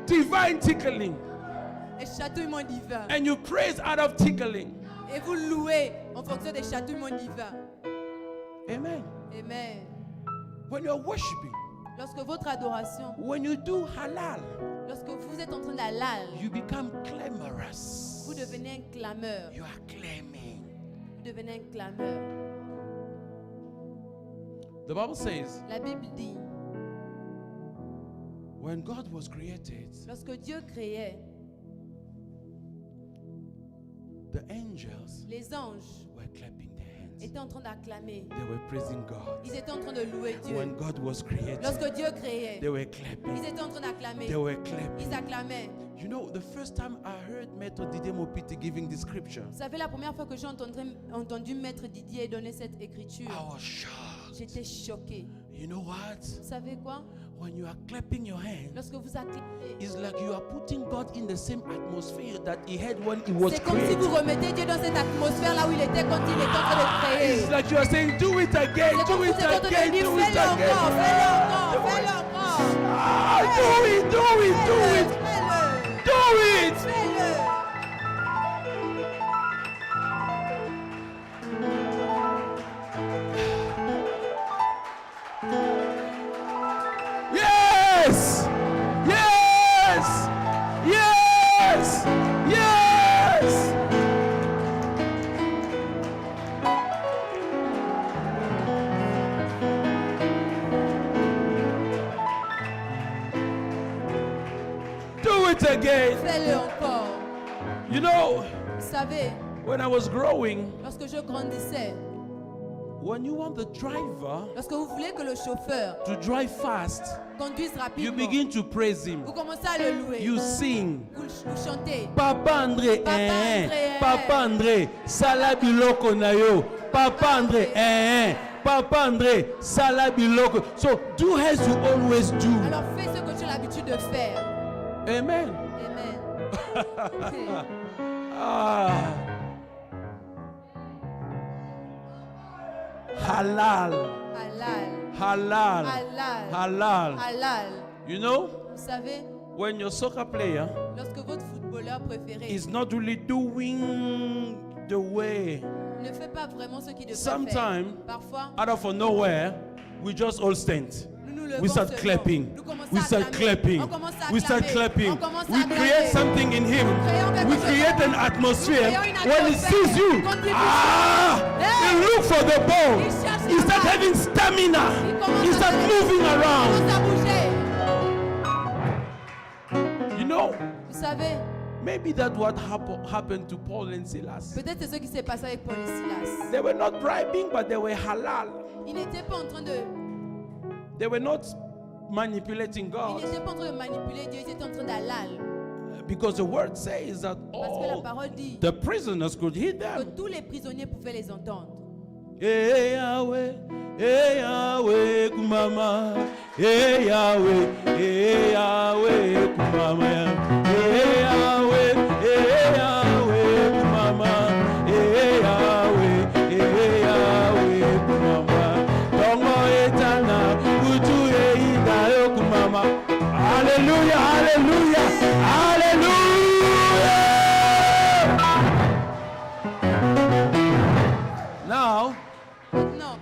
Speaker 2: Divine tickling.
Speaker 3: Et chatouillement divin.
Speaker 2: And you praise out of tickling.
Speaker 3: Et vous louez en fonction des chatouillements divins.
Speaker 2: Amen.
Speaker 3: Amen.
Speaker 2: When you're worshiping,
Speaker 3: Lorsque votre adoration,
Speaker 2: when you do halal,
Speaker 3: lorsque vous êtes en train d'halal,
Speaker 2: you become clamorous.
Speaker 3: vous devenez un clameur.
Speaker 2: You are claiming.
Speaker 3: Vous devenez un clameur.
Speaker 2: The Bible says,
Speaker 3: La Bible dit,
Speaker 2: when God was created,
Speaker 3: lorsque Dieu créait,
Speaker 2: the angels
Speaker 3: les anges
Speaker 2: were clapping their hands.
Speaker 3: étaient en train d'acclamer.
Speaker 2: They were praising God.
Speaker 3: Ils étaient en train de louer Dieu.
Speaker 2: When God was created,
Speaker 3: Lorsque Dieu créait,
Speaker 2: they were clapping.
Speaker 3: ils étaient en train d'acclamer.
Speaker 2: They were clapping.
Speaker 3: Ils acclamaient.
Speaker 2: You know, the first time I heard Method Didier Mopiti giving the scripture,
Speaker 3: Vous savez, la première fois que j'ai entendu Maître Didier donner cette écriture,
Speaker 2: I was shocked.
Speaker 3: j'étais choquée.
Speaker 2: You know what?
Speaker 3: Vous savez quoi?
Speaker 2: When you are clapping your hands,
Speaker 3: Lorsque vous acclamez,
Speaker 2: it's like you are putting God in the same atmosphere that He had when He was
Speaker 3: c'est comme si
Speaker 2: created.
Speaker 3: vous remettez Dieu dans cette atmosphère là où il était quand il était en train de créer.
Speaker 2: It's like you are saying, do it again,
Speaker 3: C'est comme
Speaker 2: do
Speaker 3: si
Speaker 2: it
Speaker 3: vous êtes en train de
Speaker 2: again,
Speaker 3: dire,
Speaker 2: do it
Speaker 3: fais-le encore,
Speaker 2: again.
Speaker 3: fais-le encore, fais-le encore.
Speaker 2: Ah, do it, do it, do it,
Speaker 3: Fais-le,
Speaker 2: do it.
Speaker 3: fais-le.
Speaker 2: it again.
Speaker 3: Fais-le encore.
Speaker 2: You know,
Speaker 3: Vous savez,
Speaker 2: when I was growing,
Speaker 3: lorsque je grandissais,
Speaker 2: when you want the driver
Speaker 3: lorsque vous voulez que le chauffeur
Speaker 2: to drive fast,
Speaker 3: conduise
Speaker 2: you
Speaker 3: rapidement,
Speaker 2: begin to praise him.
Speaker 3: vous commencez à le louer.
Speaker 2: You sing.
Speaker 3: Vous chantez.
Speaker 2: Papa André,
Speaker 3: Papa André,
Speaker 2: Papa André, Salabiloko Nayo. Papa André, Papa André, Salabiloko. So do as you always do.
Speaker 3: Alors fais ce que tu as l'habitude de faire.
Speaker 2: Amen.
Speaker 3: Amen.
Speaker 2: Ah. Halal.
Speaker 3: Halal.
Speaker 2: Halal.
Speaker 3: Halal.
Speaker 2: Halal.
Speaker 3: Halal.
Speaker 2: You know,
Speaker 3: Vous savez,
Speaker 2: when your soccer player
Speaker 3: lorsque votre footballeur préféré
Speaker 2: is not really doing the way,
Speaker 3: ne fait pas vraiment ce qu'il devrait
Speaker 2: sometime,
Speaker 3: faire, parfois,
Speaker 2: out of nowhere, we just all stand.
Speaker 3: nous nous levons
Speaker 2: We start
Speaker 3: seulement.
Speaker 2: clapping.
Speaker 3: Nous commençons
Speaker 2: We
Speaker 3: à
Speaker 2: start
Speaker 3: acclamer.
Speaker 2: clapping.
Speaker 3: On commence à
Speaker 2: We start
Speaker 3: acclamer.
Speaker 2: clapping.
Speaker 3: On commence à
Speaker 2: We
Speaker 3: acclamer.
Speaker 2: create something in him.
Speaker 3: créons quelque
Speaker 2: We
Speaker 3: chose.
Speaker 2: create an atmosphere.
Speaker 3: Nous créons une
Speaker 2: When he
Speaker 3: atmosphère.
Speaker 2: sees you,
Speaker 3: Quand il vous
Speaker 2: he look for the ball.
Speaker 3: Il cherche
Speaker 2: He
Speaker 3: la
Speaker 2: start
Speaker 3: balle.
Speaker 2: having stamina.
Speaker 3: Il commence
Speaker 2: He
Speaker 3: à
Speaker 2: start
Speaker 3: donner-
Speaker 2: moving
Speaker 3: il
Speaker 2: around.
Speaker 3: commence à bouger.
Speaker 2: You know,
Speaker 3: Vous savez,
Speaker 2: maybe that's what happened to Paul and Silas.
Speaker 3: peut-être c'est ce qui s'est passé avec Paul et Silas.
Speaker 2: They were not bribing, but they were halal.
Speaker 3: Ils n'étaient pas en train de,
Speaker 2: They were not manipulating
Speaker 3: ils
Speaker 2: God.
Speaker 3: n'étaient pas en train de manipuler Dieu, ils étaient en train d'halal.
Speaker 2: Because the word says that
Speaker 3: Parce que la
Speaker 2: all
Speaker 3: parole dit
Speaker 2: the prisoners could hear
Speaker 3: que
Speaker 2: them.
Speaker 3: tous les prisonniers pouvaient les entendre.
Speaker 2: Hey Yahweh, kumama. Hey Yahweh, kumama. Hey Yahweh, kumama. Hey Yahweh, kumama. Tongo etana, utu eida kumama. Hallelujah, hallelujah, hallelujah. Now,
Speaker 3: Maintenant,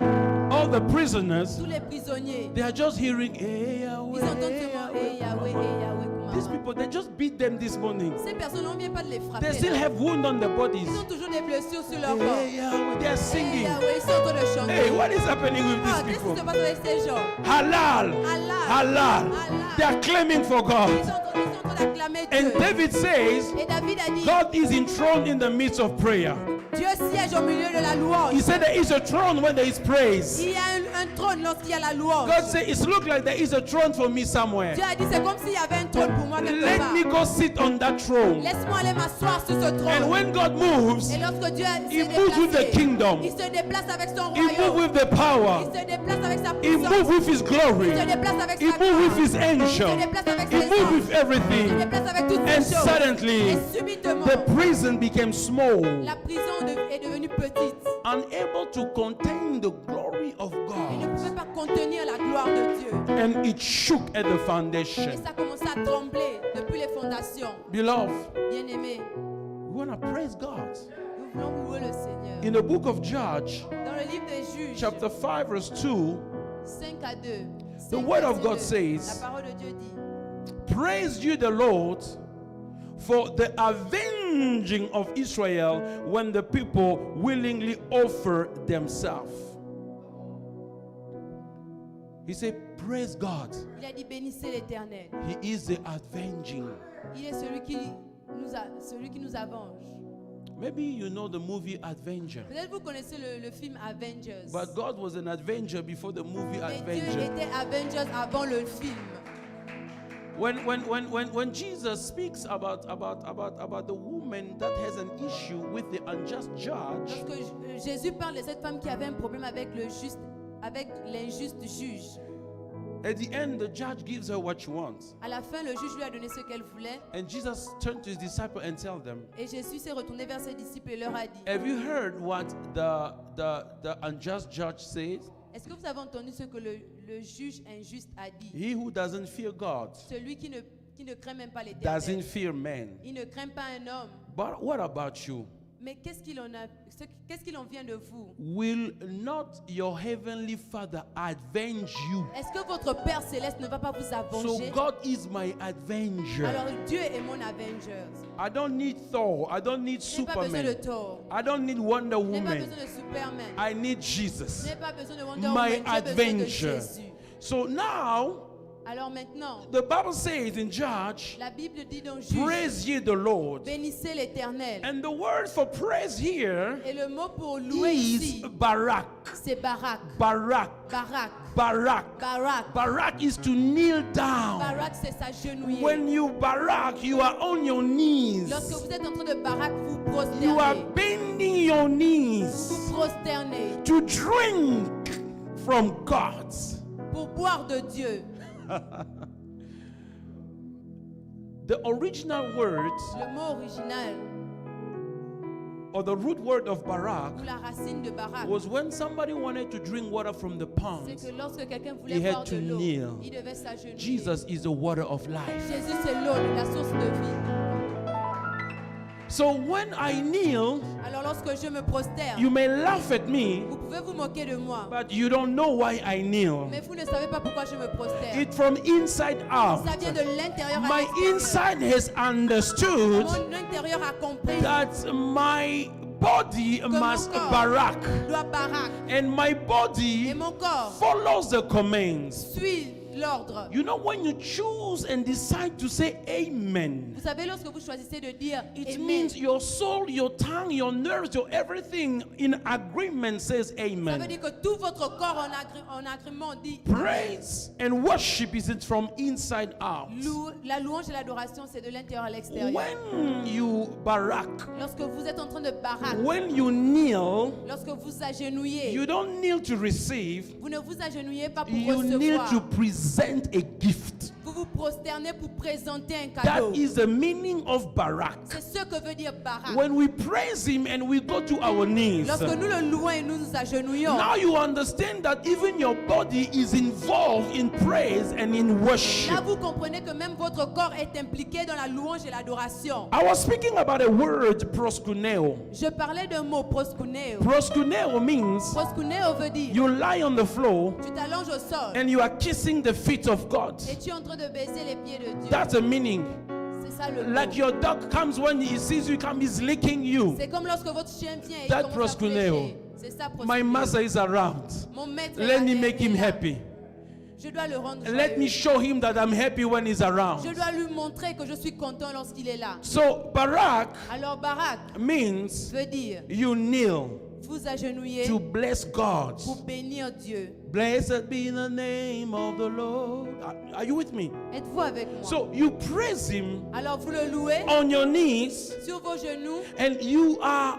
Speaker 2: all the prisoners,
Speaker 3: tous les prisonniers,
Speaker 2: they are just hearing,
Speaker 3: ils entendent seulement Hey Yahweh,
Speaker 2: These
Speaker 3: Kumama.
Speaker 2: people, they just beat them this morning.
Speaker 3: Ces personnes n'ont bien pas de les frapper.
Speaker 2: They still
Speaker 3: là.
Speaker 2: have wounds on their bodies.
Speaker 3: Ils ont toujours des blessures sur leur corps.
Speaker 2: Hey, Yahweh, they are
Speaker 3: Hey
Speaker 2: singing.
Speaker 3: Yahweh, ils sont en train de chanter.
Speaker 2: Hey, what is happening with
Speaker 3: Ah,
Speaker 2: these
Speaker 3: qu'est-ce qui
Speaker 2: people?
Speaker 3: se passe avec ces gens?
Speaker 2: Halal.
Speaker 3: Halal.
Speaker 2: Halal.
Speaker 3: Halal.
Speaker 2: They are claiming for
Speaker 3: Ils
Speaker 2: God.
Speaker 3: sont en train d'acclamer
Speaker 2: And
Speaker 3: Dieu.
Speaker 2: David says,
Speaker 3: Et David a dit,
Speaker 2: God is enthroned in the midst of prayer.
Speaker 3: Dieu siège au milieu de la louange.
Speaker 2: He said there is a throne when there is praise.
Speaker 3: Il y a un trône lorsqu'il y a la louange.
Speaker 2: God said, it looks like there is a throne for me somewhere.
Speaker 3: Dieu a dit, c'est comme s'il y avait un trône pour moi quelque
Speaker 2: Let
Speaker 3: part.
Speaker 2: me go sit on that throne.
Speaker 3: Laisse-moi aller m'asseoir sur ce
Speaker 2: And
Speaker 3: trône.
Speaker 2: when God moves,
Speaker 3: Et lorsque Dieu
Speaker 2: He
Speaker 3: s'est
Speaker 2: moves with the
Speaker 3: déplacé,
Speaker 2: kingdom.
Speaker 3: il se déplace avec son
Speaker 2: He moves
Speaker 3: royaume.
Speaker 2: with the
Speaker 3: Il
Speaker 2: power.
Speaker 3: se déplace avec sa
Speaker 2: He moves
Speaker 3: puissance.
Speaker 2: with His glory.
Speaker 3: Il se déplace avec
Speaker 2: He
Speaker 3: sa
Speaker 2: moves with
Speaker 3: gloire.
Speaker 2: His angel.
Speaker 3: Il se déplace avec
Speaker 2: He
Speaker 3: ses
Speaker 2: moves
Speaker 3: anges.
Speaker 2: with
Speaker 3: Il se
Speaker 2: everything.
Speaker 3: déplace avec toutes
Speaker 2: And
Speaker 3: ces choses.
Speaker 2: suddenly,
Speaker 3: Et subitement,
Speaker 2: the prison became small,
Speaker 3: la prison est devenue petite.
Speaker 2: unable to contain the glory of
Speaker 3: Il ne
Speaker 2: God.
Speaker 3: pouvait pas contenir la gloire de Dieu.
Speaker 2: And it shook at the
Speaker 3: Et
Speaker 2: foundation.
Speaker 3: ça commençait à trembler depuis les fondations.
Speaker 2: Beloved,
Speaker 3: Bien-aimés,
Speaker 2: we want to praise God.
Speaker 3: nous voulons louer le Seigneur.
Speaker 2: In the book of Judges,
Speaker 3: Dans le livre des Juges,
Speaker 2: chapter 5, verse 2,
Speaker 3: 5 à 2,
Speaker 2: the
Speaker 3: 5
Speaker 2: word of
Speaker 3: verset
Speaker 2: God
Speaker 3: 2,
Speaker 2: says,
Speaker 3: la parole de Dieu dit,
Speaker 2: praise you the Lord for the avenging of Israel when the people willingly offer themselves. He said, praise God.
Speaker 3: il a dit bénissez l'Éternel.
Speaker 2: He is the avenging.
Speaker 3: Il est celui qui nous avenge.
Speaker 2: Maybe you know the movie Avenger.
Speaker 3: Peut-être vous connaissez le film Avengers.
Speaker 2: But God was an avenger before the movie
Speaker 3: Mais Dieu
Speaker 2: Avenger.
Speaker 3: était Avengers avant le film.
Speaker 2: When Jesus speaks about the woman that has an issue with the unjust judge,
Speaker 3: Lorsque Jésus parle de cette femme qui avait un problème avec l'injuste juge,
Speaker 2: at the end the judge gives her what she wants.
Speaker 3: à la fin, le juge lui a donné ce qu'elle voulait.
Speaker 2: And Jesus turned to his disciple and tell them,
Speaker 3: Et Jésus s'est retourné vers ses disciples et leur a dit,
Speaker 2: have you heard what the unjust judge says?
Speaker 3: est-ce que vous avez entendu ce que le juge injuste a dit?
Speaker 2: He who doesn't fear God
Speaker 3: Celui qui ne craint même pas
Speaker 2: doesn't
Speaker 3: l'Éternel.
Speaker 2: fear man.
Speaker 3: Il ne craint pas un homme.
Speaker 2: But what about you?
Speaker 3: Mais qu'est-ce qu'il en vient de vous?
Speaker 2: Will not your heavenly Father avenge you?
Speaker 3: Est-ce que votre Père Céleste ne va pas vous
Speaker 2: So
Speaker 3: avenger?
Speaker 2: God is my avenger.
Speaker 3: Alors Dieu est mon Avengers.
Speaker 2: I don't need Thor. I don't need
Speaker 3: Je n'ai pas besoin de
Speaker 2: Superman.
Speaker 3: Thor.
Speaker 2: I don't need Wonder
Speaker 3: Je n'ai pas
Speaker 2: Woman.
Speaker 3: besoin de Superman.
Speaker 2: I need
Speaker 3: Je
Speaker 2: Jesus,
Speaker 3: n'ai pas besoin de Wonder
Speaker 2: my
Speaker 3: Woman. J'ai besoin de
Speaker 2: avenger.
Speaker 3: Jésus.
Speaker 2: So now,
Speaker 3: Alors maintenant,
Speaker 2: the Bible says in Judge,
Speaker 3: la Bible dit dans Juge,
Speaker 2: praise ye the Lord.
Speaker 3: bénissez l'Éternel.
Speaker 2: And the word for praise here
Speaker 3: Et le mot pour louer
Speaker 2: is
Speaker 3: ici,
Speaker 2: Barak.
Speaker 3: c'est Barak.
Speaker 2: Barak.
Speaker 3: Barak.
Speaker 2: Barak.
Speaker 3: Barak.
Speaker 2: Barak is to kneel down.
Speaker 3: Barak, c'est s'agenouiller.
Speaker 2: When you barak, you are on your knees.
Speaker 3: Lorsque vous êtes en train de barak, vous
Speaker 2: You are
Speaker 3: prosternez.
Speaker 2: bending your knees
Speaker 3: Vous prosternez
Speaker 2: to drink from God.
Speaker 3: pour boire de Dieu.
Speaker 2: The original word
Speaker 3: Le mot original
Speaker 2: or the root word of Barak
Speaker 3: ou la racine de Barak,
Speaker 2: was when somebody wanted to drink water from the
Speaker 3: c'est
Speaker 2: pond.
Speaker 3: que lorsque quelqu'un
Speaker 2: He
Speaker 3: voulait
Speaker 2: had
Speaker 3: boire
Speaker 2: to
Speaker 3: de l'eau,
Speaker 2: kneel.
Speaker 3: il devait s'agenouiller.
Speaker 2: Jesus is the water of life.
Speaker 3: Jésus, c'est l'eau, la source de vie.
Speaker 2: So when I kneel,
Speaker 3: Alors lorsque je me prosterne,
Speaker 2: you may laugh at me,
Speaker 3: vous pouvez vous moquer de moi,
Speaker 2: but you don't know why I kneel.
Speaker 3: mais vous ne savez pas pourquoi je me prosterne.
Speaker 2: It from inside out.
Speaker 3: Ça vient de l'intérieur à
Speaker 2: My
Speaker 3: l'extérieur.
Speaker 2: inside has understood
Speaker 3: Mon intérieur a compris
Speaker 2: that my body
Speaker 3: mon
Speaker 2: must
Speaker 3: corps
Speaker 2: barak,
Speaker 3: doit barak
Speaker 2: and my
Speaker 3: et
Speaker 2: body
Speaker 3: mon corps
Speaker 2: follows the commands.
Speaker 3: suit l'ordre.
Speaker 2: You know, when you choose and decide to say amen,
Speaker 3: Vous savez, lorsque vous choisissez de dire
Speaker 2: it
Speaker 3: Amen,
Speaker 2: means your soul, your tongue, your nerves, your everything in agreement says
Speaker 3: ça veut
Speaker 2: amen.
Speaker 3: dire que tout votre corps en agrément dit
Speaker 2: Praise and worship is it from inside out.
Speaker 3: La louange et l'adoration, c'est de l'intérieur à l'extérieur.
Speaker 2: When you barak,
Speaker 3: Lorsque vous êtes en train de barak,
Speaker 2: when you kneel,
Speaker 3: lorsque vous agenouillez,
Speaker 2: you don't kneel to receive,
Speaker 3: vous ne vous agenouillez pas pour
Speaker 2: you kneel
Speaker 3: recevoir.
Speaker 2: to present a gift.
Speaker 3: Vous vous prosternez pour présenter un
Speaker 2: That
Speaker 3: cadeau.
Speaker 2: is the meaning of barak.
Speaker 3: C'est ce que veut dire barak.
Speaker 2: When we praise him and we go to our knees,
Speaker 3: Lorsque nous le louons et nous nous agenouillons,
Speaker 2: now you understand that even your body is involved in praise and in worship.
Speaker 3: là vous comprenez que même votre corps est impliqué dans la louange et l'adoration.
Speaker 2: I was speaking about a word, proskuneo.
Speaker 3: Je parlais d'un mot, proskuneo.
Speaker 2: Proskuneo means
Speaker 3: Proskuneo veut dire,
Speaker 2: you lie on the floor
Speaker 3: tu t'allonges au sol
Speaker 2: and you are kissing the feet of God.
Speaker 3: et tu es en train de baiser les pieds de Dieu.
Speaker 2: That's the meaning.
Speaker 3: C'est ça le
Speaker 2: Like
Speaker 3: mot.
Speaker 2: your dog comes when he sees you come, he's licking you.
Speaker 3: C'est comme lorsque votre chien vient et il
Speaker 2: That
Speaker 3: commence à
Speaker 2: proskuneo.
Speaker 3: flécher. C'est ça,
Speaker 2: My
Speaker 3: proskuneo.
Speaker 2: master is around.
Speaker 3: Mon maître
Speaker 2: Let
Speaker 3: est
Speaker 2: me
Speaker 3: là,
Speaker 2: make
Speaker 3: il est
Speaker 2: him
Speaker 3: là.
Speaker 2: happy.
Speaker 3: Je dois le rendre
Speaker 2: Let me
Speaker 3: joyeux.
Speaker 2: show him that I'm happy when he's around.
Speaker 3: Je dois lui montrer que je suis content lorsqu'il est là.
Speaker 2: So Barak
Speaker 3: Alors Barak
Speaker 2: means
Speaker 3: veut dire
Speaker 2: you kneel
Speaker 3: vous agenouiller
Speaker 2: to bless God.
Speaker 3: pour bénir Dieu.
Speaker 2: Blessed be the name of the Lord. Are you with me?
Speaker 3: Êtes-vous avec moi?
Speaker 2: So you praise him
Speaker 3: Alors vous le louez
Speaker 2: on your knees
Speaker 3: sur vos genoux
Speaker 2: and you are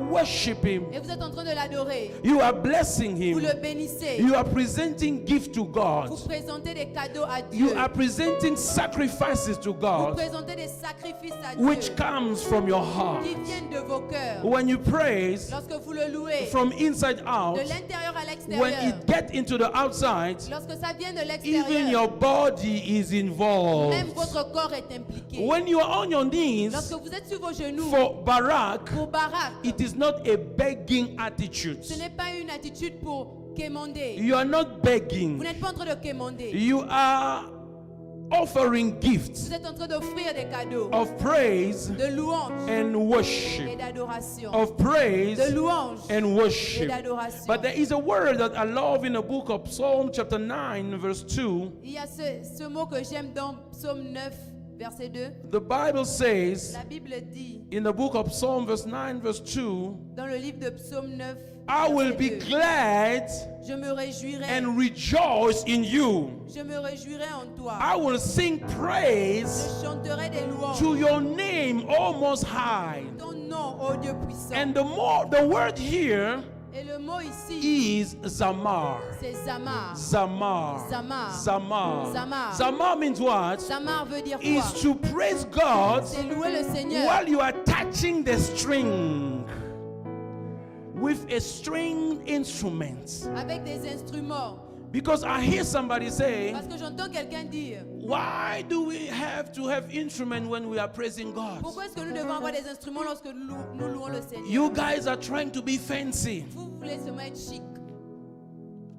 Speaker 2: worshiping.
Speaker 3: et vous êtes en train de l'adorer.
Speaker 2: You are blessing
Speaker 3: Vous
Speaker 2: him.
Speaker 3: le bénissez.
Speaker 2: You are presenting gift to God.
Speaker 3: Vous présentez des cadeaux à Dieu.
Speaker 2: You are presenting sacrifices to
Speaker 3: Vous
Speaker 2: God
Speaker 3: présentez des sacrifices à Dieu
Speaker 2: which comes from your heart.
Speaker 3: qui viennent de vos cœurs.
Speaker 2: When you praise
Speaker 3: Lorsque vous le louez
Speaker 2: from inside out,
Speaker 3: de l'intérieur à
Speaker 2: when
Speaker 3: l'extérieur,
Speaker 2: it gets into the outside,
Speaker 3: lorsque ça vient de
Speaker 2: even your
Speaker 3: l'extérieur,
Speaker 2: body is involved.
Speaker 3: même votre corps est impliqué.
Speaker 2: When you are on your knees
Speaker 3: Lorsque vous êtes sur vos genoux
Speaker 2: for Barak,
Speaker 3: pour Barak,
Speaker 2: it is not a begging attitude.
Speaker 3: ce n'est pas une attitude pour quémander.
Speaker 2: You are not
Speaker 3: Vous
Speaker 2: begging.
Speaker 3: n'êtes pas en train de quémander.
Speaker 2: You are offering gifts
Speaker 3: Vous êtes en train d'offrir des cadeaux
Speaker 2: of praise
Speaker 3: de louange
Speaker 2: and
Speaker 3: et
Speaker 2: worship.
Speaker 3: d'adoration.
Speaker 2: Of praise
Speaker 3: De louange
Speaker 2: and
Speaker 3: et
Speaker 2: worship.
Speaker 3: d'adoration.
Speaker 2: But there is a word that I love in the book of Psalm chapter 9 verse 2.
Speaker 3: Il y a ce mot que j'aime dans Psaume 9, verset 2.
Speaker 2: The Bible says
Speaker 3: La Bible dit
Speaker 2: in the book of Psalm verse 9 verse 2,
Speaker 3: dans le livre de Psaume 9,
Speaker 2: I will
Speaker 3: verset
Speaker 2: be
Speaker 3: 2,
Speaker 2: glad
Speaker 3: je me réjouirai,
Speaker 2: and rejoice in you.
Speaker 3: je me réjouirai en toi.
Speaker 2: I will sing praise
Speaker 3: Je chanterai des louanges.
Speaker 2: to your name, O Most High.
Speaker 3: Ton nom, ô Dieu puissant.
Speaker 2: And the word here
Speaker 3: Et le mot ici,
Speaker 2: is Zamar.
Speaker 3: c'est Zamar.
Speaker 2: Zamar.
Speaker 3: Zamar.
Speaker 2: Zamar.
Speaker 3: Zamar.
Speaker 2: Zamar means what?
Speaker 3: Zamar veut dire quoi?
Speaker 2: Is to praise God
Speaker 3: C'est louer le Seigneur
Speaker 2: while you are touching the string with a string instrument.
Speaker 3: avec des instruments.
Speaker 2: Because I hear somebody say,
Speaker 3: Parce que j'entends quelqu'un dire,
Speaker 2: why do we have to have instruments when we are praising God?
Speaker 3: pourquoi est-ce que nous devons avoir des instruments lorsque nous louons le Seigneur?
Speaker 2: You guys are trying to be fancy.
Speaker 3: Vous voulez seulement être chic.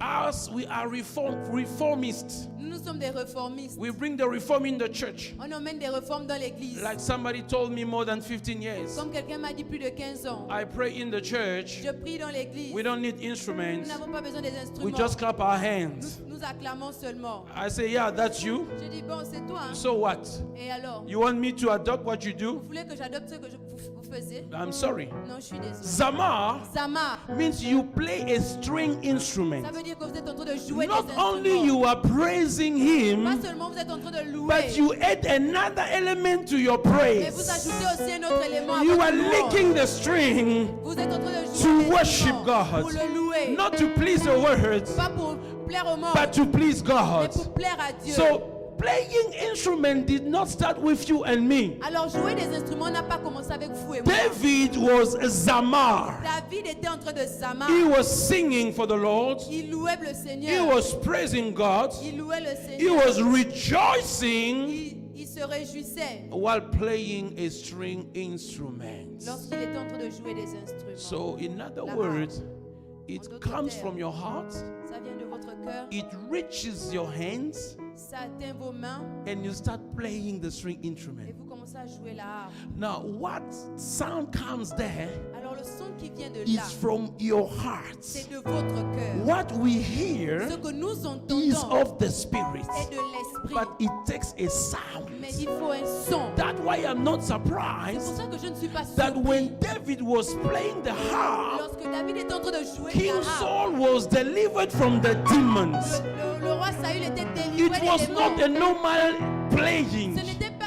Speaker 2: Us, we are reformists.
Speaker 3: Nous sommes des réformistes.
Speaker 2: We bring the reform in the church.
Speaker 3: On emmène des réformes dans l'église.
Speaker 2: Like somebody told me more than 15 years.
Speaker 3: Comme quelqu'un m'a dit plus de 15 ans.
Speaker 2: I pray in the church.
Speaker 3: Je prie dans l'église.
Speaker 2: We don't need
Speaker 3: Nous
Speaker 2: instruments.
Speaker 3: n'avons pas besoin des
Speaker 2: We
Speaker 3: instruments.
Speaker 2: just clap our hands.
Speaker 3: Nous nous acclamons seulement.
Speaker 2: I say, yeah, that's you.
Speaker 3: Je dis, bon, c'est toi. Hein?
Speaker 2: So what?
Speaker 3: Et alors?
Speaker 2: You want me to adopt what you
Speaker 3: Vous
Speaker 2: do?
Speaker 3: voulez que j'adopte ce que vous faisiez?
Speaker 2: I'm sorry.
Speaker 3: Non, je suis désolé.
Speaker 2: Zamar
Speaker 3: Zamar,
Speaker 2: means you play a string instrument.
Speaker 3: ça veut dire que vous êtes en train de jouer
Speaker 2: Not
Speaker 3: des
Speaker 2: only
Speaker 3: instruments.
Speaker 2: you are praising
Speaker 3: Pas
Speaker 2: him,
Speaker 3: seulement vous êtes en train de louer,
Speaker 2: but you add another element to your
Speaker 3: mais vous
Speaker 2: praise.
Speaker 3: ajoutez aussi un autre élément à
Speaker 2: You
Speaker 3: votre
Speaker 2: are
Speaker 3: louange.
Speaker 2: licking the string
Speaker 3: Vous êtes en train de
Speaker 2: to
Speaker 3: jouer des
Speaker 2: worship
Speaker 3: instruments
Speaker 2: God.
Speaker 3: pour le louer.
Speaker 2: Not to please the words,
Speaker 3: Pas pour plaire au monde,
Speaker 2: but to please
Speaker 3: mais
Speaker 2: God.
Speaker 3: pour plaire à Dieu.
Speaker 2: So playing instrument did not start with you and me.
Speaker 3: Alors jouer des instruments n'a pas commencé avec vous et moi.
Speaker 2: David was Zamar.
Speaker 3: David était en train de Zamar.
Speaker 2: He was singing for the Lord.
Speaker 3: Il louait le
Speaker 2: He
Speaker 3: Seigneur.
Speaker 2: was praising God.
Speaker 3: Il louait le
Speaker 2: He
Speaker 3: Seigneur.
Speaker 2: was rejoicing
Speaker 3: Il se réjouissait
Speaker 2: while playing a string instrument.
Speaker 3: lorsqu'il était en train de jouer des instruments.
Speaker 2: So, in other
Speaker 3: La
Speaker 2: words,
Speaker 3: En
Speaker 2: it
Speaker 3: d'autres
Speaker 2: comes
Speaker 3: termes,
Speaker 2: from your heart,
Speaker 3: Ça vient de votre cœur,
Speaker 2: it reaches your hands,
Speaker 3: ça atteint vos mains
Speaker 2: and you start playing the string
Speaker 3: et
Speaker 2: instrument.
Speaker 3: vous commencez à jouer la harpe.
Speaker 2: Now, what sound comes there
Speaker 3: Alors le son qui vient de
Speaker 2: is
Speaker 3: là,
Speaker 2: from your heart.
Speaker 3: c'est de votre cœur.
Speaker 2: What we hear
Speaker 3: Ce que nous
Speaker 2: is
Speaker 3: entendons
Speaker 2: of the Spirit,
Speaker 3: est de l'esprit,
Speaker 2: but it takes a sound.
Speaker 3: mais il faut un son.
Speaker 2: That's why I'm not
Speaker 3: C'est pour
Speaker 2: surprised
Speaker 3: ça que je ne suis pas
Speaker 2: that
Speaker 3: surpris.
Speaker 2: when David was playing the harp,
Speaker 3: Lorsque David est en train de jouer
Speaker 2: King
Speaker 3: la harpe,
Speaker 2: Saul was delivered from the demons.
Speaker 3: le roi Saül était
Speaker 2: It
Speaker 3: délivré
Speaker 2: was
Speaker 3: des
Speaker 2: not a
Speaker 3: démons.
Speaker 2: normal
Speaker 3: Ce
Speaker 2: playing.
Speaker 3: n'était pas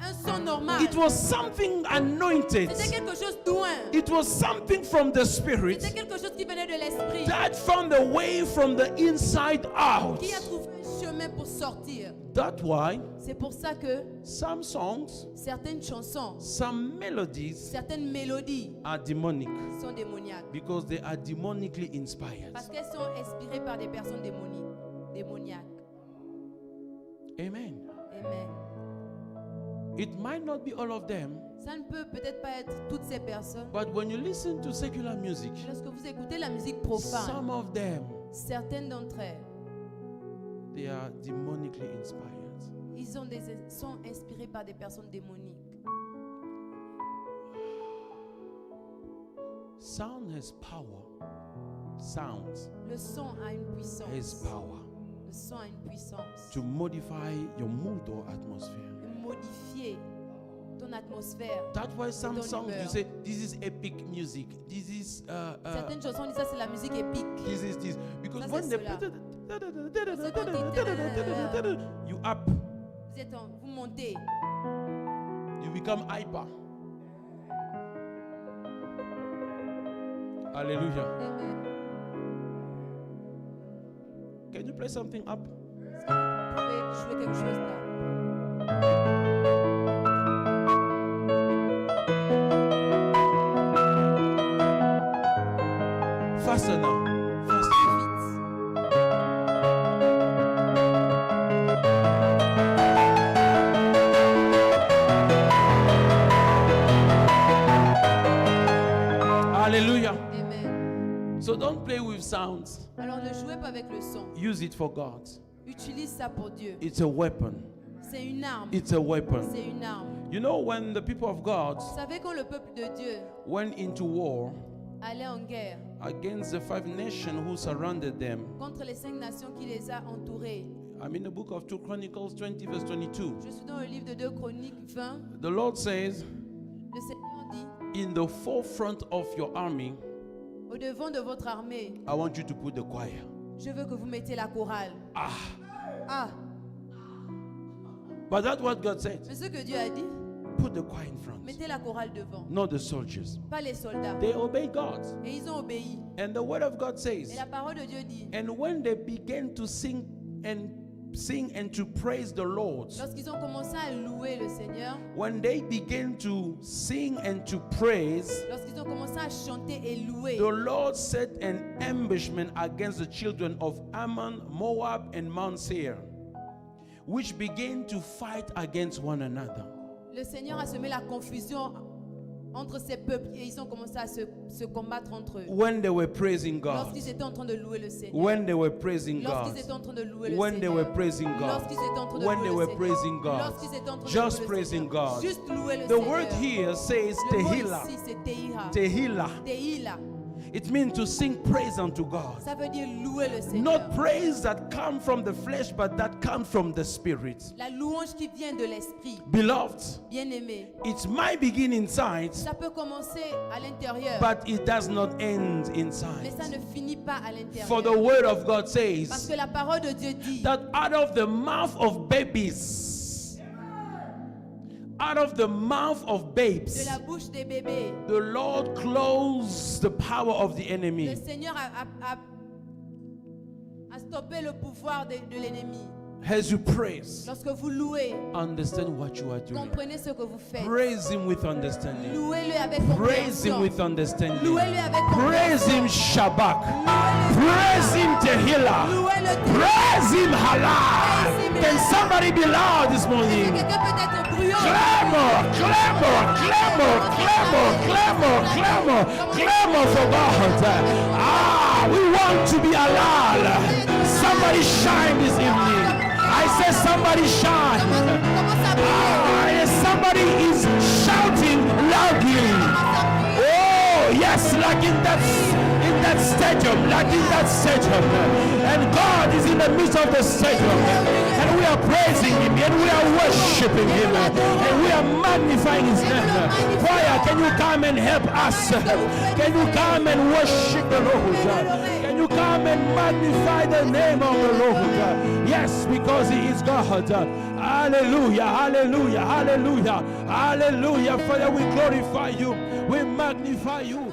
Speaker 3: un son normal.
Speaker 2: It was something anointed.
Speaker 3: C'était quelque chose d'ouin.
Speaker 2: It was something from the Spirit
Speaker 3: C'était quelque chose qui venait de l'esprit,
Speaker 2: that found a way from the inside out.
Speaker 3: qui a trouvé un chemin pour sortir.
Speaker 2: That's why
Speaker 3: C'est pour ça que
Speaker 2: some songs,
Speaker 3: certaines chansons,
Speaker 2: some melodies
Speaker 3: certaines mélodies
Speaker 2: are demonic
Speaker 3: sont démoniaques.
Speaker 2: because they are demonically inspired.
Speaker 3: Parce qu'elles sont inspirées par des personnes démoniaques.
Speaker 2: Amen.
Speaker 3: Amen.
Speaker 2: It might not be all of them,
Speaker 3: Ça ne peut peut-être pas être toutes ces personnes.
Speaker 2: but when you listen to secular music,
Speaker 3: Lorsque vous écoutez la musique profane,
Speaker 2: some of them,
Speaker 3: certaines d'entre elles,
Speaker 2: they are demonically inspired.
Speaker 3: sont inspirées par des personnes démoniques.
Speaker 2: Sound has power. Sound
Speaker 3: Le son a une
Speaker 2: has
Speaker 3: puissance.
Speaker 2: power
Speaker 3: Le son a une puissance.
Speaker 2: to modify your mood or atmosphere.
Speaker 3: De modifier ton atmosphère.
Speaker 2: That's why some
Speaker 3: ton
Speaker 2: songs you
Speaker 3: humeur.
Speaker 2: say this is epic music. This is
Speaker 3: Certaines chansons disent ça, c'est la musique épique.
Speaker 2: this is this because
Speaker 3: Ça,
Speaker 2: when
Speaker 3: c'est
Speaker 2: they you up,
Speaker 3: Vous montez.
Speaker 2: you become hyper. Hallelujah. Can you play something up?
Speaker 3: Est-ce que vous pouvez jouer quelque chose là?
Speaker 2: Faster now. Faster.
Speaker 3: Vite.
Speaker 2: Hallelujah.
Speaker 3: Amen.
Speaker 2: So don't play with sounds.
Speaker 3: Alors ne jouez pas avec le son.
Speaker 2: Use it for God.
Speaker 3: Utilise ça pour Dieu.
Speaker 2: It's a weapon.
Speaker 3: C'est une arme.
Speaker 2: It's a weapon.
Speaker 3: C'est une arme.
Speaker 2: You know, when the people of God
Speaker 3: Vous savez quand le peuple de Dieu
Speaker 2: went into war
Speaker 3: allait en guerre
Speaker 2: against the 5 nations who surrounded them,
Speaker 3: contre les 5 nations qui les a entourés.
Speaker 2: I'm in the book of 2 Chronicles 20 verse 22.
Speaker 3: Je suis dans le livre de 2 Chroniques 20.
Speaker 2: The Lord says,
Speaker 3: Le Seigneur dit,
Speaker 2: in the forefront of your army,
Speaker 3: au devant de votre armée,
Speaker 2: I want you to put the choir.
Speaker 3: je veux que vous mettiez la chorale. Ah,
Speaker 2: But that's what God said.
Speaker 3: mais ce que Dieu a dit,
Speaker 2: Put the choir in front,
Speaker 3: mettez la chorale devant,
Speaker 2: not the soldiers.
Speaker 3: pas les soldats.
Speaker 2: They obey God.
Speaker 3: Et ils ont obéi.
Speaker 2: And the word of God
Speaker 3: Et
Speaker 2: says,
Speaker 3: la parole de Dieu dit,
Speaker 2: and when they began to sing and to praise the Lord,
Speaker 3: lorsqu'ils ont commencé à louer le Seigneur,
Speaker 2: when they began to sing and to praise,
Speaker 3: lorsqu'ils ont commencé à chanter et louer,
Speaker 2: the Lord set an ambushment against the children of Ammon, Moab, and Mount Seir, which began to fight against one another.
Speaker 3: le Seigneur a semé la confusion entre ces peuples et ils ont commencé à se combattre entre eux.
Speaker 2: When they were praising God,
Speaker 3: Lorsqu'ils étaient en train de louer le Seigneur.
Speaker 2: when they were praising God,
Speaker 3: Lorsqu'ils étaient en train de louer le
Speaker 2: when they
Speaker 3: Seigneur.
Speaker 2: were praising God,
Speaker 3: Lorsqu'ils étaient en train de
Speaker 2: when
Speaker 3: louer
Speaker 2: they
Speaker 3: le
Speaker 2: were
Speaker 3: Seigneur.
Speaker 2: praising God,
Speaker 3: Lorsqu'ils étaient en train de
Speaker 2: just
Speaker 3: louer le
Speaker 2: praising
Speaker 3: Seigneur.
Speaker 2: God.
Speaker 3: Juste louer le
Speaker 2: The
Speaker 3: Seigneur.
Speaker 2: word here says
Speaker 3: Le mot
Speaker 2: tehila.
Speaker 3: ici c'est Tehilah.
Speaker 2: Tehila.
Speaker 3: Tehilah.
Speaker 2: It means to sing praise unto God.
Speaker 3: Ça veut dire louer le Seigneur.
Speaker 2: Not praise that come from the flesh, but that comes from the Spirit.
Speaker 3: La louange qui vient de l'esprit.
Speaker 2: Beloved,
Speaker 3: Bien-aimé,
Speaker 2: it might begin inside,
Speaker 3: ça peut commencer à l'intérieur,
Speaker 2: but it does not end
Speaker 3: mais
Speaker 2: inside.
Speaker 3: ça ne finit pas à
Speaker 2: For the
Speaker 3: l'intérieur.
Speaker 2: word of God
Speaker 3: Parce
Speaker 2: says
Speaker 3: que la parole de Dieu dit
Speaker 2: that out of the mouth of babies, out of the mouth of
Speaker 3: de
Speaker 2: babes,
Speaker 3: la bouche des bébés,
Speaker 2: the Lord closed the power of the
Speaker 3: le
Speaker 2: enemy.
Speaker 3: Seigneur a stoppé le pouvoir de l'ennemi.
Speaker 2: As you praise,
Speaker 3: Lorsque vous louez,
Speaker 2: understand what you are doing.
Speaker 3: comprenez ce que vous faites.
Speaker 2: Praise Him with understanding.
Speaker 3: Louez-le avec
Speaker 2: Praise Him
Speaker 3: compréhension.
Speaker 2: with understanding.
Speaker 3: Louez-le avec
Speaker 2: Praise Him
Speaker 3: compréhension.
Speaker 2: Shabbat. Praise Him Tehillah.
Speaker 3: Louez-le.
Speaker 2: Praise Him Halal. Can somebody be loud this morning?
Speaker 3: Quelqu'un peut être bruyant.
Speaker 2: Clamor, clamor, clamor, clamor, clamor, clamor, clamor for God. Ah, we want to be halal. Somebody shine this evening. I said somebody shine.
Speaker 3: Commence à briller.
Speaker 2: And somebody is shouting loudly. Oh, yes, like in that stadium, like in that stadium. And God is in the midst of the stadium. And we are praising Him, and we are worshiping Him, and we are magnifying His name. Choir, can you come and help us? Can you come and worship the Lord? Can you come and magnify the name of the Lord? Yes, because He is God. Hallelujah, hallelujah, hallelujah, hallelujah. Father, we glorify You. We magnify You.